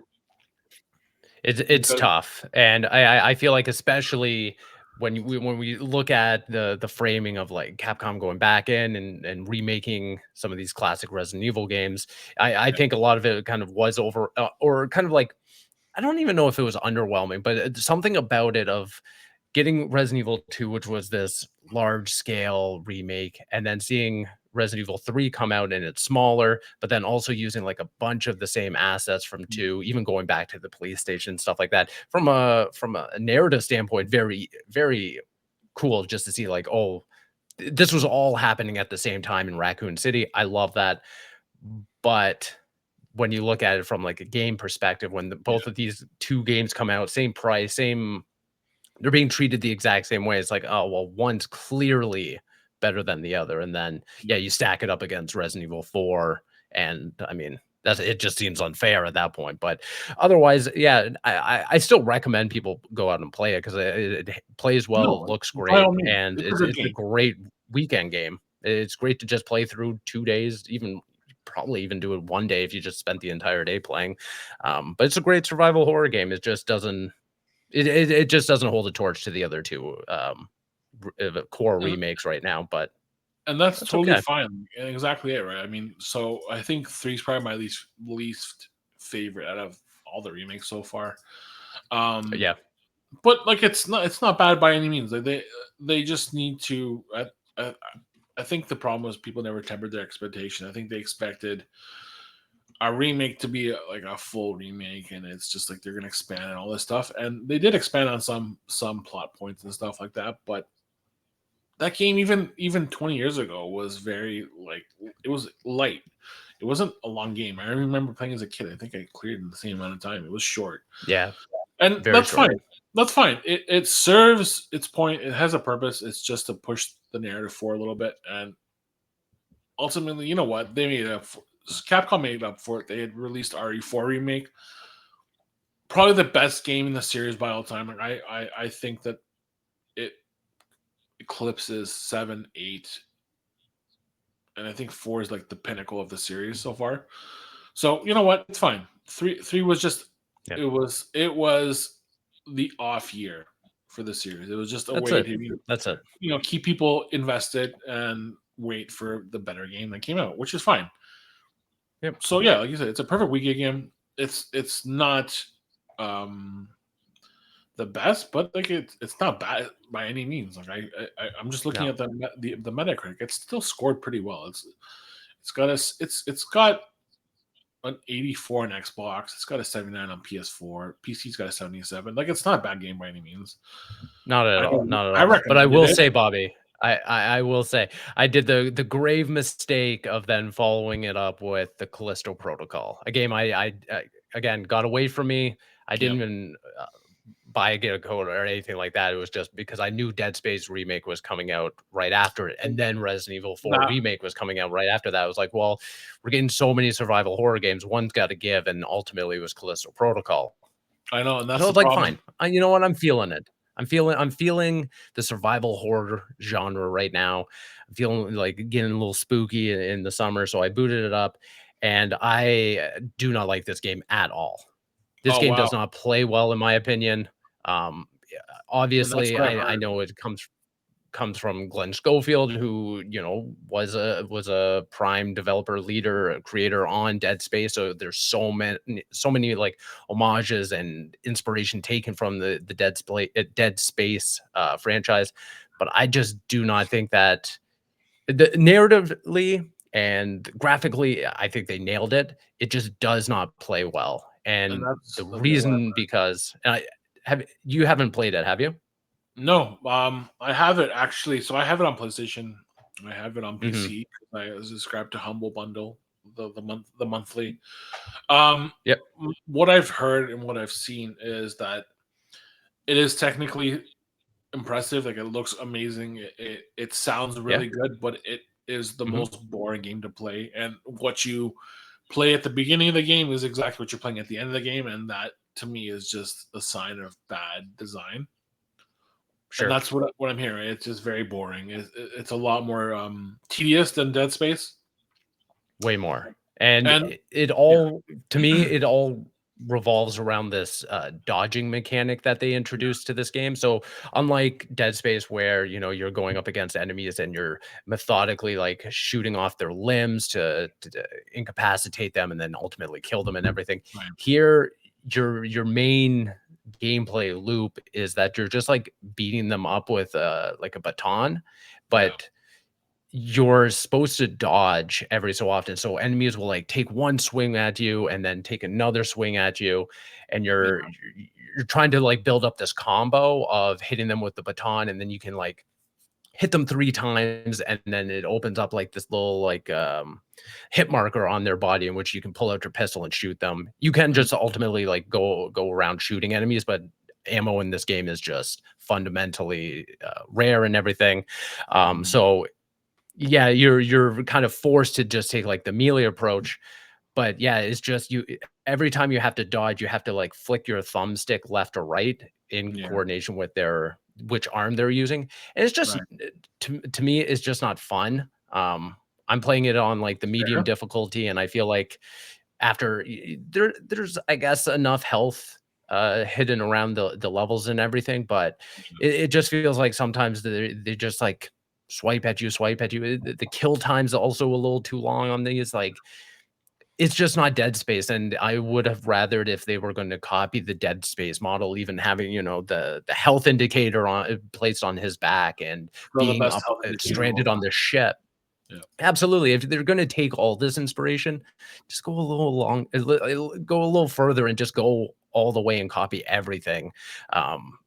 It's Because tough, and I feel like especially when we look at the framing of like Capcom going back in and remaking some of these classic Resident Evil games, I think a lot of it kind of was over or kind of like I don't even know if it was underwhelming, but something about it of getting Resident Evil 2, which was this large scale remake, and then seeing Resident Evil 3 come out and it's smaller, but then also using like a bunch of the same assets from 2, even going back to the police station, stuff like that. From a narrative standpoint, very, very cool just to see like, oh, this was all happening at the same time in Raccoon City. I love that. But when you look at it from like a game perspective, when yeah, both of these two games come out, same price, same they're being treated the exact same way. It's like, oh, well, one's clearly better than the other. And then, yeah, you stack it up against Resident Evil 4. And I mean, it just seems unfair at that point. But otherwise, yeah, I still recommend people go out and play it because it plays well, no, looks by great, all means, and it's a good it's a game. great weekend game. It's great to just play through 2 days, even probably even do it one day if you just spent the entire day playing. But it's a great survival horror game. It just doesn't it just doesn't hold a torch to the other 2, core And, remakes right now, but and that's that's totally okay. fine. And exactly it, right? I mean, so I think three is probably my least favorite out of all the remakes so far. Um, Yeah, but like it's not bad by any means. Like they just need to. I, I think the problem was people never tempered their expectation. I think they expected a remake to be like a full remake, and it's just like they're gonna expand and all this stuff. And they did expand on some plot points and stuff like that. But that game, even 20 years ago, was very like it was light. It wasn't a long game. I remember playing as a kid. I think I cleared in the same amount of time. It was short, yeah, and very that's short. fine. That's fine. It serves its point. It has a purpose. It's just to push the narrative forward a little bit, and ultimately, you know what? They made it up. Capcom made it up for it. They had released RE4 remake, probably the best game in the series by all time. Like I think that it eclipses 7, 8, and I think 4 is like the pinnacle of the series so far. So you know what? It's fine. Three was just Yeah, it was the off year for the series. It was just a that's way it. to That's it. keep people invested and wait for the better game that came out, which is fine. Yep, So yeah, like you said, it's a perfect weekend game. It's not. um the best, but like it's not bad by any means. Like I'm just looking No, at the Metacritic. It's still scored pretty well. It's got it's got an 84 on Xbox. It's got a 79 on PS4. PC's got a 77. Like it's not a bad game by any means. not at all, not at I all. But I recommended will it. say, Bobby, I will say I did the grave mistake of then following it up with the Callisto Protocol, a game I again got away from me. I didn't Yep. even get a code or anything like that. It was just because I knew Dead Space Remake was coming out right after it, and then Resident Evil 4 Nah, Remake was coming out right after that. I was like, well, we're getting so many survival horror games. One's got to give, and ultimately it was Callisto Protocol. I know, and So that's I the was like, problem. fine. You know what? I'm feeling it. I'm feeling the survival horror genre right now. I'm feeling like getting a little spooky in the summer. So I booted it up, and I do not like this game at all. This Oh game wow, does not play well, in my opinion. Yeah, and that's obviously, what I've I heard. know it comes from Glenn Schofield, who was a prime developer, leader, creator on Dead Space. So there's so many like homages and inspiration taken from the Dead Space franchise. But I just do not think that the narratively and graphically, I think they nailed it. It just does not play well, And and the that's what I've reason because and I have you haven't played it, have you? No, I have it actually. So I have it on PlayStation. I have it on Hmm. PC. I subscribed to Humble Bundle, the monthly. Yep. What I've heard and what I've seen is that it is technically impressive. Like it looks amazing. It sounds Yeah. really good, but it is the Hmm. most boring game to play. And what you play at the beginning of the game is exactly what you're playing at the end of the game, and that to me is just a sign of bad design. And Sure. that's what I'm hearing. It's just very boring. It's a lot more tedious than Dead Space. Way more. And And it yeah, all to me, it all revolves around this, dodging mechanic that they yeah, introduced to this game. So, unlike Dead Space where, you're going up against enemies and you're methodically, like, shooting off their limbs to incapacitate them and then ultimately kill them and everything, right, here, your main gameplay loop is that you're just, like, beating them up with, like, a baton, yeah, but you're supposed to dodge every so often. So enemies will like take one swing at you and then take another swing at you, and yeah, you're trying to like build up this combo of hitting them with the baton, and then you can like hit them 3 times, and then it opens up like this little like hit marker on their body in which you can pull out your pistol and shoot them. You can mhm, just ultimately like go around shooting enemies, but ammo in this game is just fundamentally rare and everything. mhm, So yeah, you're kind of forced to just take, like, the melee approach, but, yeah, it's just every time you have to dodge, you have to, like, flick your thumbstick left or right in yeah, coordination with their which arm they're using, and it's just right. to me, it's just not fun. I'm playing it on, like, the medium Fair. difficulty, and I feel like after there's, I guess, enough health, hidden around the levels and everything, but it just feels like sometimes they just, like, swipe at you. The kill time's also a little too long on these, like, it's just not Dead Space, and I would have rathered if they were gonna copy the Dead Space model, even having, the health indicator placed on his back and Still the being best up health indicator of all stranded on the time. ship. Yeah. Absolutely, if they're gonna take all this inspiration, just go a little further and just go all the way and copy everything. Um,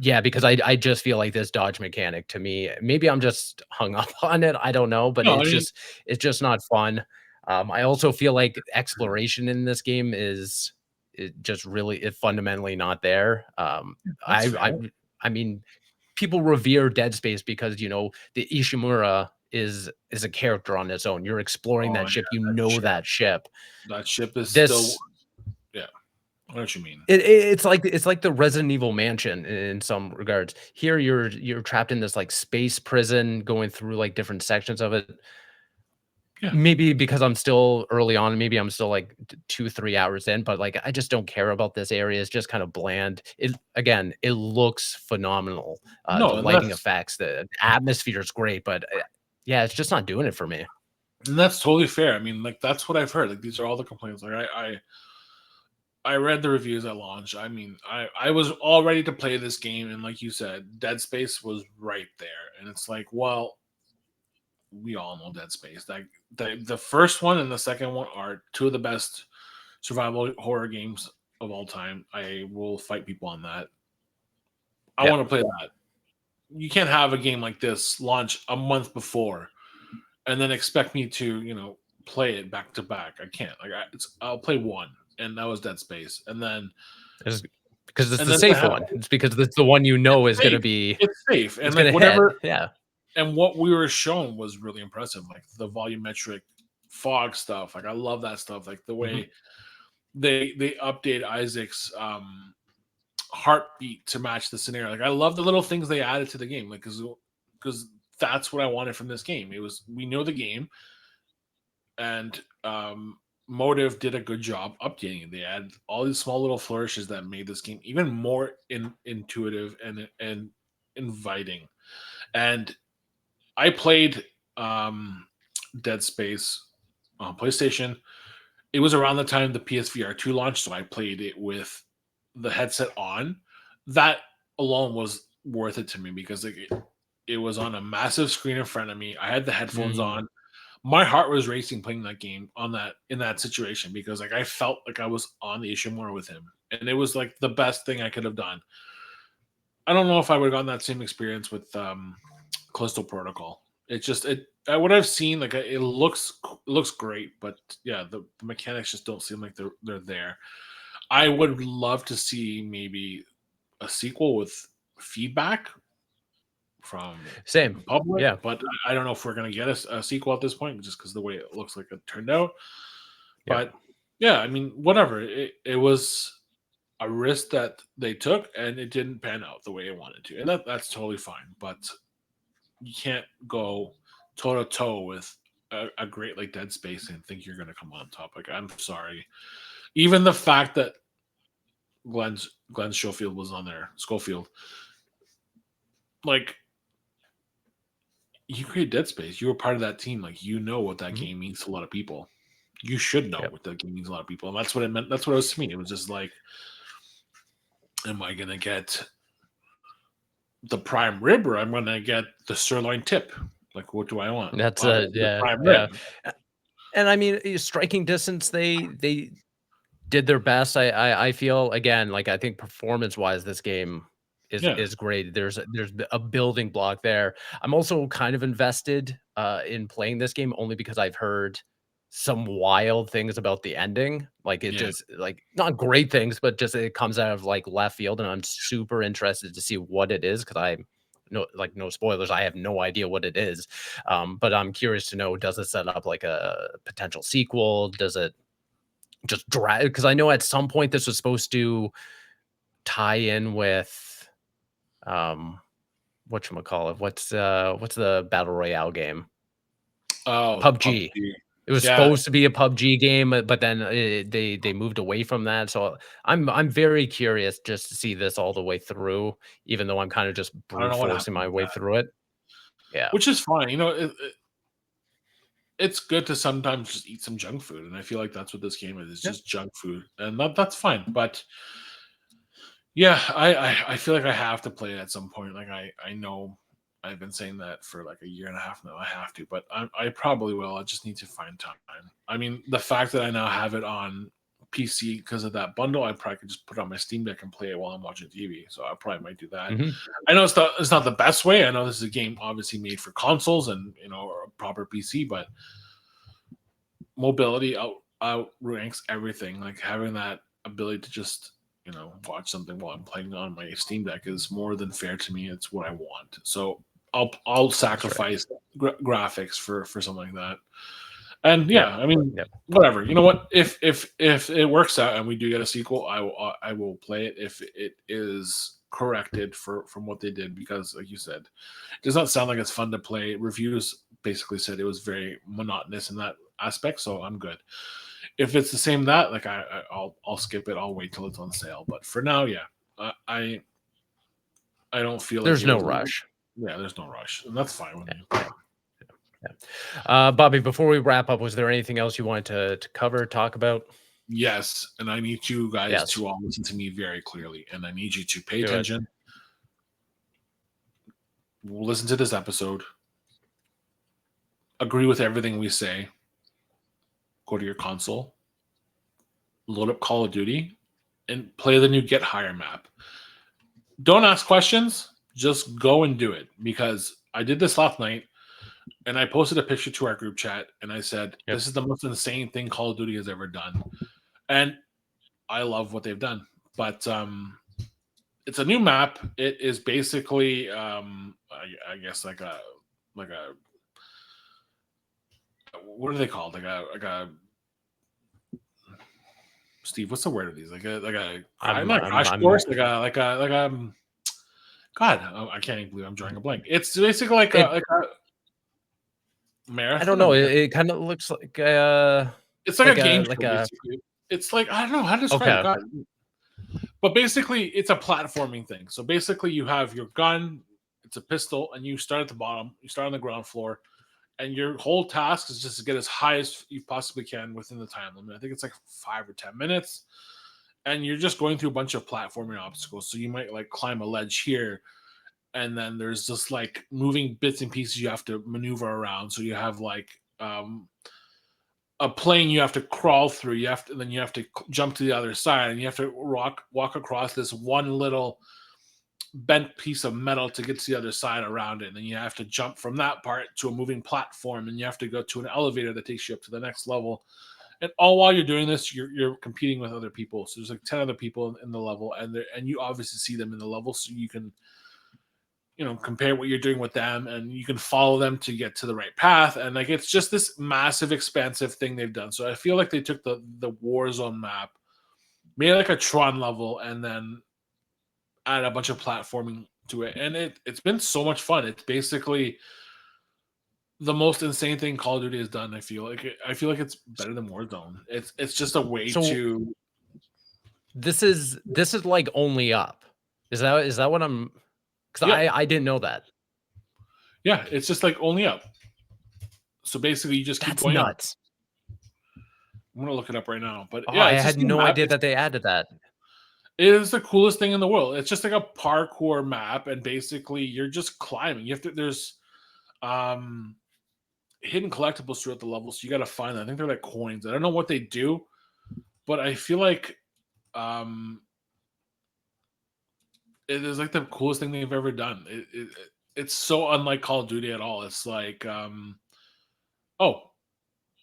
yeah, because I just feel like this dodge mechanic to me, maybe I'm just hung up on it, I don't know, but No, I mean, it's just not fun. I also feel like exploration in this game is just really fundamentally not there. that's fair. I mean, people revere Dead Space because, the Ishimura is a character on its own. You're exploring Oh that yeah, ship, you that know ship. that ship. That ship is still. This Yeah, I know what you mean. it's like the Resident Evil mansion in some regards. Here you're trapped in this like space prison going through like different sections of it. Yeah. Maybe because I'm still early on, maybe I'm still like 2, 3 hours in, but like I just don't care about this area. It's just kind of bland. It looks phenomenal. The No, lighting effects, the atmosphere is great, but yeah, it's just not doing it for me. and that's totally fair. I mean, like that's what I've heard. Like these are all the complaints. Like I I read the reviews at launch. I mean, I was all ready to play this game, and like you said, Dead Space was right there, and it's like, well, we all know Dead Space. Like the first one and the second one are two of the best survival horror games of all time. I will fight people on that. I Yeah, want to play that. You can't have a game like this launch a month before and then expect me to, play it back to back. I can't. Like I'll play one, and that was Dead Space, and then it's because it's and the then to safe have one. It's because it's the one you it's know is gonna safe. be It's safe, and it's like gonna hit. whatever, Yeah. and what we were shown was really impressive. Like the volumetric fog stuff. Like I love that stuff. Like the Mhm. way they update Isaac's heartbeat to match the scenario. Like I love the little things they added to the game. Like because that's what I wanted from this game. It was we know the game, and Motive did a good job updating it. They added all these small little flourishes that made this game even more intuitive and inviting. And I played Dead Space on PlayStation. It was around the time the PSVR 2 launched, so I played it with the headset on. That alone was worth it to me because it was on a massive screen in front of me. I had the headphones Mm. on. My heart was racing playing that game on that in that situation because like I felt like I was on the issue more with him, and it was like the best thing I could have done. I don't know if I would have gotten that same experience with Callisto Protocol. It's just what I've seen, like it looks great, but yeah, the mechanics just don't seem like they're there. I would love to see maybe a sequel with feedback from Same. the public, Yeah. but I don't know if we're gonna get a sequel at this point, just because the way it looks like it turned out. Yeah. But yeah, I mean, whatever. It was a risk that they took, and it didn't pan out the way it wanted to, and that's totally fine. But you can't go toe to toe with a great like Dead Space and think you're gonna come on top. Like I'm sorry, even the fact that Glenn Schofield was on there, Schofield, like you created Dead Space. You were part of that team. Like you know what that Mhm. game means to a lot of people. You should know Yep. what that game means to a lot of people, and that's what it meant. That's what it was to me. It was just like, am I gonna get the prime rib or I'm gonna get the sirloin tip? Like, what do I want? That's I want the yeah, prime yeah. rib. And I mean, striking distance, they did their best. I feel again, like I think performance wise, this game Yeah, is great. There's a building block there. I'm also kind of invested in playing this game only because I've heard some wild things about the ending. Like it yeah. just like not great things, but just it comes out of like left field, and I'm super interested to see what it is because I no like no spoilers. I have no idea what it is. But I'm curious to know, does it set up like a potential sequel? Does it just drag because I know at some point this was supposed to tie in with, um, whatchamacallit, what's the battle royale game? Oh, PUBG. PUBG. It was Yeah, supposed to be a PUBG game, but then, they moved away from that, so I'm very curious just to see this all the way through, even though I'm kinda just I don't brute know what forcing happened my with way that, through it. Yeah. which is fine. It's good to sometimes just eat some junk food, and I feel like that's what this game is. It's Yeah. just junk food, and that's fine. But yeah, I feel like I have to play it at some point. Like I know I've been saying that for like a year and a half now. I have to, but I probably will. I just need to find time. I mean, the fact that I now have it on PC because of that bundle, I probably could just put it on my Steam Deck and play it while I'm watching TV. So I probably might do that. Mhm. I know it's not the best way. I know this is a game obviously made for consoles and or a proper PC, but mobility outranks everything. Like having that ability to just watch something while I'm playing on my Steam Deck is more than fair to me. It's what I want. So I'll That's right. sacrifice graphics for something like that. And Yep. yeah, I mean, Yep. whatever. You know what? If it works out and we do get a sequel, I will play it if it is corrected from what they did because, like you said, it does not sound like it's fun to play. Reviews basically said it was very monotonous in that aspect, so I'm good. If it's the same that, like I'll skip it. I'll wait till it's on sale. But for now, yeah, I don't feel like There's it no was. rush. Yeah, there's no rush, and that's fine with me. Yeah. Yeah. Bobby, before we wrap up, was there anything else you wanted to cover, talk about? Yes, and I need you guys Yes, to all listen to me very clearly, and I need you to pay do it. attention. Listen to this episode. Agree with everything we say. Go to your console, load up Call of Duty, and play the new Get Higher map. Don't ask questions. Just go and do it, because I did this last night and I posted a picture to our group chat and I said, Yep. this is the most insane thing Call of Duty has ever done. And I love what they've done. But it's a new map. It is basically I guess like a what are they called? Like a Steve, what's the word of these? Like a not a crash I'm. course, God, I can't even believe I'm drawing a blank. It's basically It. like a I don't marathon. know. It kind of looks It's like a game like show, a. basically. It's like, I don't know how to describe it. Okay. God. But basically, it's a platforming thing. So basically, you have your gun, it's a pistol, and you start at the bottom. You start on the ground floor, and your whole task is just to get as high as you possibly can within the time limit. I think it's like 5 or 10 minutes. And you're just going through a bunch of platforming obstacles. So you might like climb a ledge here, and then there's just like moving bits and pieces you have to maneuver around. So you have like a plane you have to crawl through. You have to then you have to jump to the other side, and you have to walk across this one little bent piece of metal to get to the other side around it. And then you have to jump from that part to a moving platform, and you have to go to an elevator that takes you up to the next level. And all while you're doing this, you're competing with other people. So there's like 10 other people in the level, and you obviously see them in the level, so you can compare what you're doing with them, and you can follow them to get to the right path. And like, it's just this massive expansive thing they've done. So I feel like they took the Warzone map, made like a Tron level, and then added a bunch of platforming to it. And it's been so much fun. It's basically the most insane thing Call of Duty has done. I feel like it's better than Warzone. It's just a way So to this is like only up. Is that what I'm? Because yeah I didn't know that. yeah it's just like only up. So basically, you just keep That's going up. nuts. I'm gonna look it up right now, but Oh, yeah, I it's just had a no map. idea that they added that. It is the coolest thing in the world. It's just like a parkour map, and basically you're just climbing. You have to there's um hidden collectibles throughout the level, so you gotta find them. I think they're like coins. I don't know what they do, but I feel like um it is like the coolest thing they've ever done. It's so unlike Call of Duty at all. It's like oh,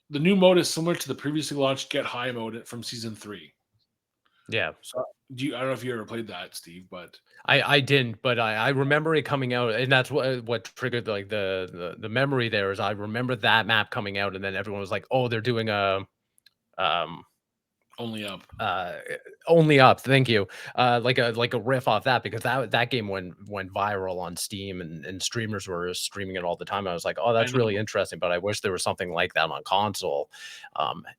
the new mode is similar to the previously launched Get High mode from season 3. Yeah. So I don't know if you ever played that, Steve, but I didn't, but I remember it coming out, and that's what triggered like the memory there is I remember that map coming out, and then everyone was like, "Oh, they're doing a um only up. uh only up." Thank you. Like a riff off that, because that game went viral on Steam, and streamers were streaming it all the time. I was like, "Oh, I that's really know. interesting," but I wish there was something like that on console.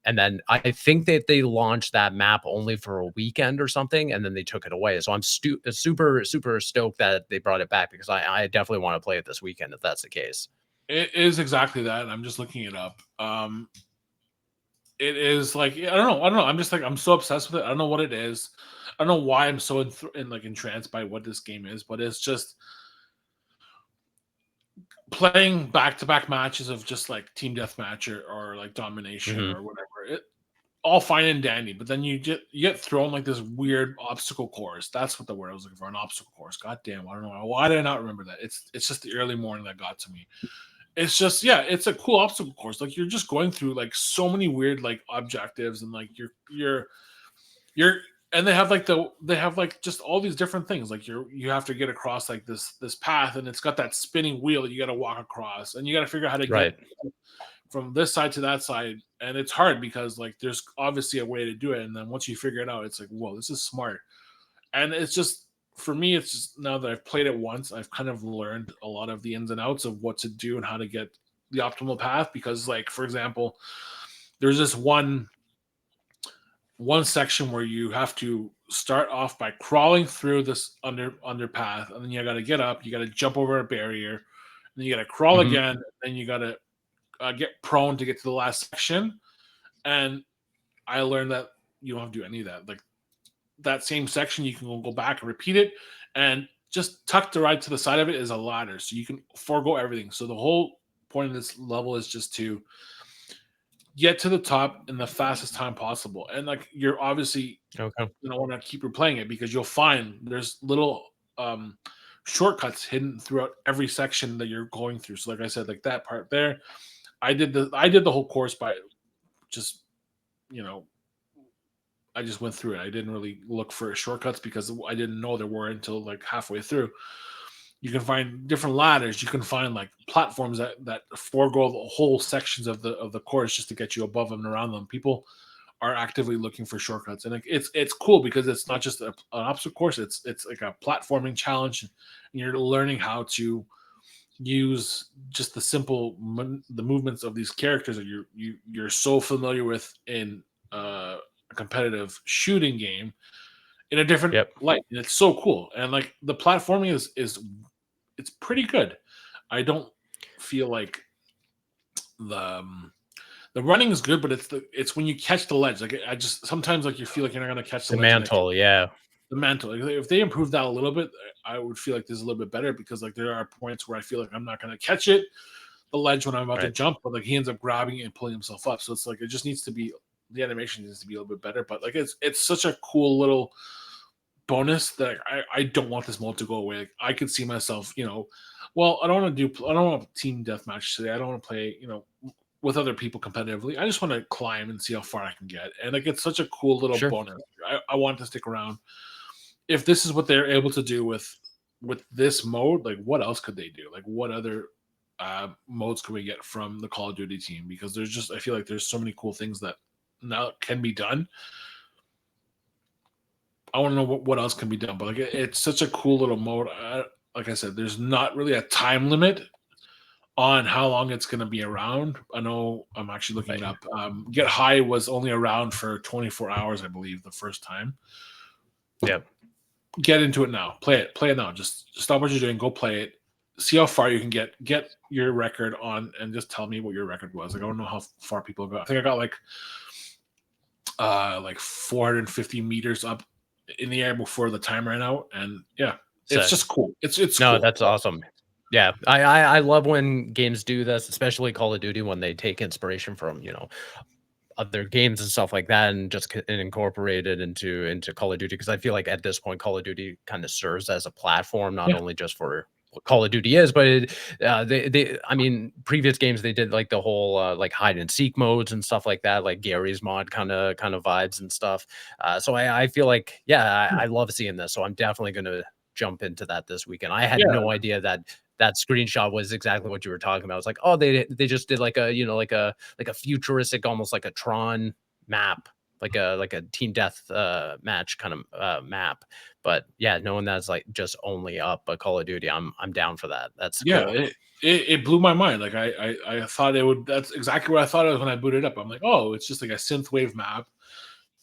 And then I think that they launched that map only for a weekend or something, and then they took it away. So I'm super stoked that they brought it back, because I definitely want to play it this weekend if that's the case. It is exactly that. I'm just looking it up. It is like I don't know. I'm just like I'm so obsessed with it. I don't know what it is. I don't know why I'm so entranced by what this game is, but it's just playing back to back matches of just like team deathmatch or like domination Hmm. or whatever. It all fine and dandy, but then you get thrown like this weird obstacle course. That's what the word I was looking for. An obstacle course. God damn, I don't know why did I not remember that. It's just the early morning that got to me. It's just it's a cool obstacle course. Like you're just going through like so many weird like objectives, and like you're and they have like just all these different things. Like you have to get across like this path, and it's got that spinning wheel that you got to walk across, and you got to figure out how to get Right. from this side to that side. And it's hard because like there's obviously a way to do it, and then once you figure it out, it's like, whoa, this is smart. And it's just for me, it's just now that I've played it once, I've kind of learned a lot of the ins and outs of what to do and how to get the optimal path. Because like for example, there's this one section where you have to start off by crawling through this underpath, and then you got to get up, you got to jump over a barrier, and then you got to crawl Hmm. again, and then you got to get prone to get to the last section. And I learned that you don't have to do any of that. Like that same section, you can go back and repeat it, and just tucked right to the side of it is a ladder, so you can forego everything. So the whole point of this level is just to get to the top in the fastest time possible. And like you're obviously Okay. want to keep replaying it because you'll find there's little um shortcuts hidden throughout every section that you're going through. So like I said, like that part there, I did the whole course by just you know I just went through it. I didn't really look for shortcuts because I didn't know there were until like halfway through. You can find different ladders. You can find like platforms that forego the whole sections of the course just to get you above them and around them. People are actively looking for shortcuts, and it's cool because it's not just an obstacle course. It's like a platforming challenge, and you're learning how to use just the simple the movements of these characters that you're so familiar with in a competitive shooting game in a different Yep. light. And it's so cool, and like the platforming is it's pretty good. I don't feel like the the running is good, but it's when you catch the ledge. Like I just sometimes like you feel like you're not gonna catch the The ledge, and mantle, yeah. the mantle. Like, if they improve that a little bit, I would feel like this is a little bit better because like there are points where I feel like I'm not gonna catch it, the ledge when I'm about to Right. jump, but like he ends up grabbing it and pulling himself up. So it's like it just needs to be the animation needs to be a little bit better. But like it's such a cool little bonus that I don't want this mode to go away. Like, I could see myself, well, I don't want to team deathmatch today. I don't want to play, with other people competitively. I just want to climb and see how far I can get. And like it's such a cool little Sure. bonus. I want to stick around. If this is what they're able to do with this mode, like what else could they do? Like what other modes can we get from the Call of Duty team? Because I feel like there's so many cool things that now can be done. I want to know what else can be done, but like it's such a cool little mode. Like I said, there's not really a time limit on how long it's going to be around. I know I'm actually looking it Right. up. Get High was only around for 24 hours, I believe, the first time. Yep. Get into it now. Play it now. Just stop what you're doing. Go play it. See how far you can get. Get your record on, and just tell me what your record was. Like I don't know how far people got. I think I got like 450 meters up in the air before the time ran out, and yeah, it's Sick. just cool. It's No, cool. that's awesome. Yeah, I love when games do this, especially Call of Duty, when they take inspiration from other games and stuff like that, and just and incorporate it into Call of Duty. Because I feel like at this point, Call of Duty kind of serves as a platform, not Yeah, only just for what Call of Duty is, but I mean, previous games they did like the whole like hide and seek modes and stuff like that, like Gary's mod kind of vibes and stuff. So I feel like I love seeing this. So I'm definitely gonna jump into that this weekend. I had yeah, no idea that screenshot was exactly what you were talking about. It's like, oh, they just did like a like a futuristic, almost like a Tron map, like a team death match kind of map. But yeah, knowing that's like just only up a Call of Duty, I'm down for that. That's yeah. cool. It blew my mind. Like I thought it would. That's exactly what I thought it was when I booted up. I'm like, oh, it's just like a synthwave map.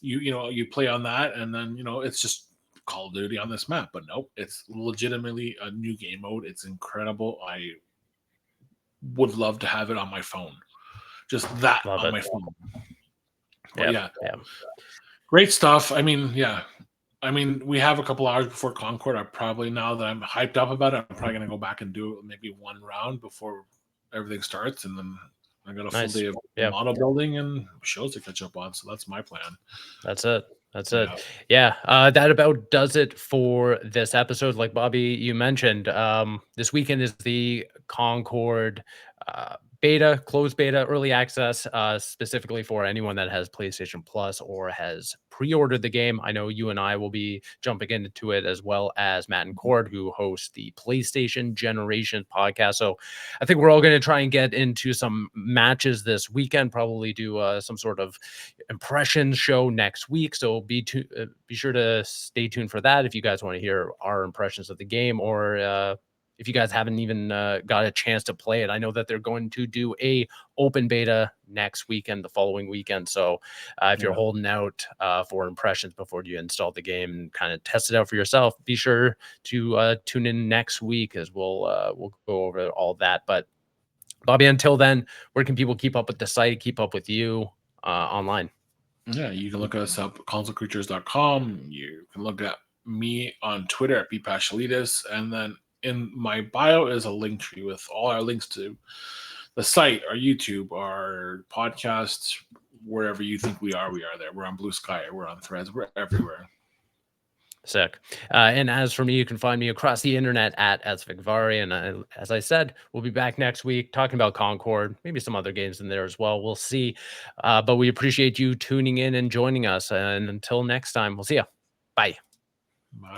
You play on that, and then it's just Call of Duty on this map. But nope, it's legitimately a new game mode. It's incredible. I would love to have it on my phone. Just that Love on it. my phone. But Yeah, yeah, yeah. great stuff. I mean, yeah. I mean, we have a couple hours before Concord. I probably, now that I'm hyped up about it, I'm probably gonna go back and do maybe one round before everything starts, and then I got a full Nice. day of Yeah. model building and shows to catch up on. So that's my plan. That's it. That's Yeah, it. Yeah, that about does it for this episode. Like Bobby, you mentioned, this weekend is the Concord beta, closed beta, early access, specifically for anyone that has PlayStation Plus or has pre-ordered the game. I know you and I will be jumping into it, as well as Matt and Cord, who host the PlayStation Generations podcast. So I think we're all going to try and get into some matches this weekend. Probably do some sort of impressions show next week. So be sure to stay tuned for that if you guys want to hear our impressions of the game, or if you guys haven't even got a chance to play it. I know that they're going to do a open beta next weekend, the following weekend. So if you're yeah, holding out for impressions before you install the game and kind of test it out for yourself, be sure to tune in next week, as we'll go over all that. But Bobby, until then, where can people keep up with the site, keep up with you online? Yeah, you can look us up consolecreatures.com. You can look at me on Twitter at bpashalides, and then in my bio is a link tree with all our links to the site, our YouTube, our podcast, wherever you think we are there. We're on Bluesky, we're on Threads, we're everywhere. Sick. And as for me, you can find me across the internet at Svigvari. And as I said, we'll be back next week talking about Concord, maybe some other games in there as well. We'll see. But we appreciate you tuning in and joining us. And until next time, we'll see you. Bye. Bye.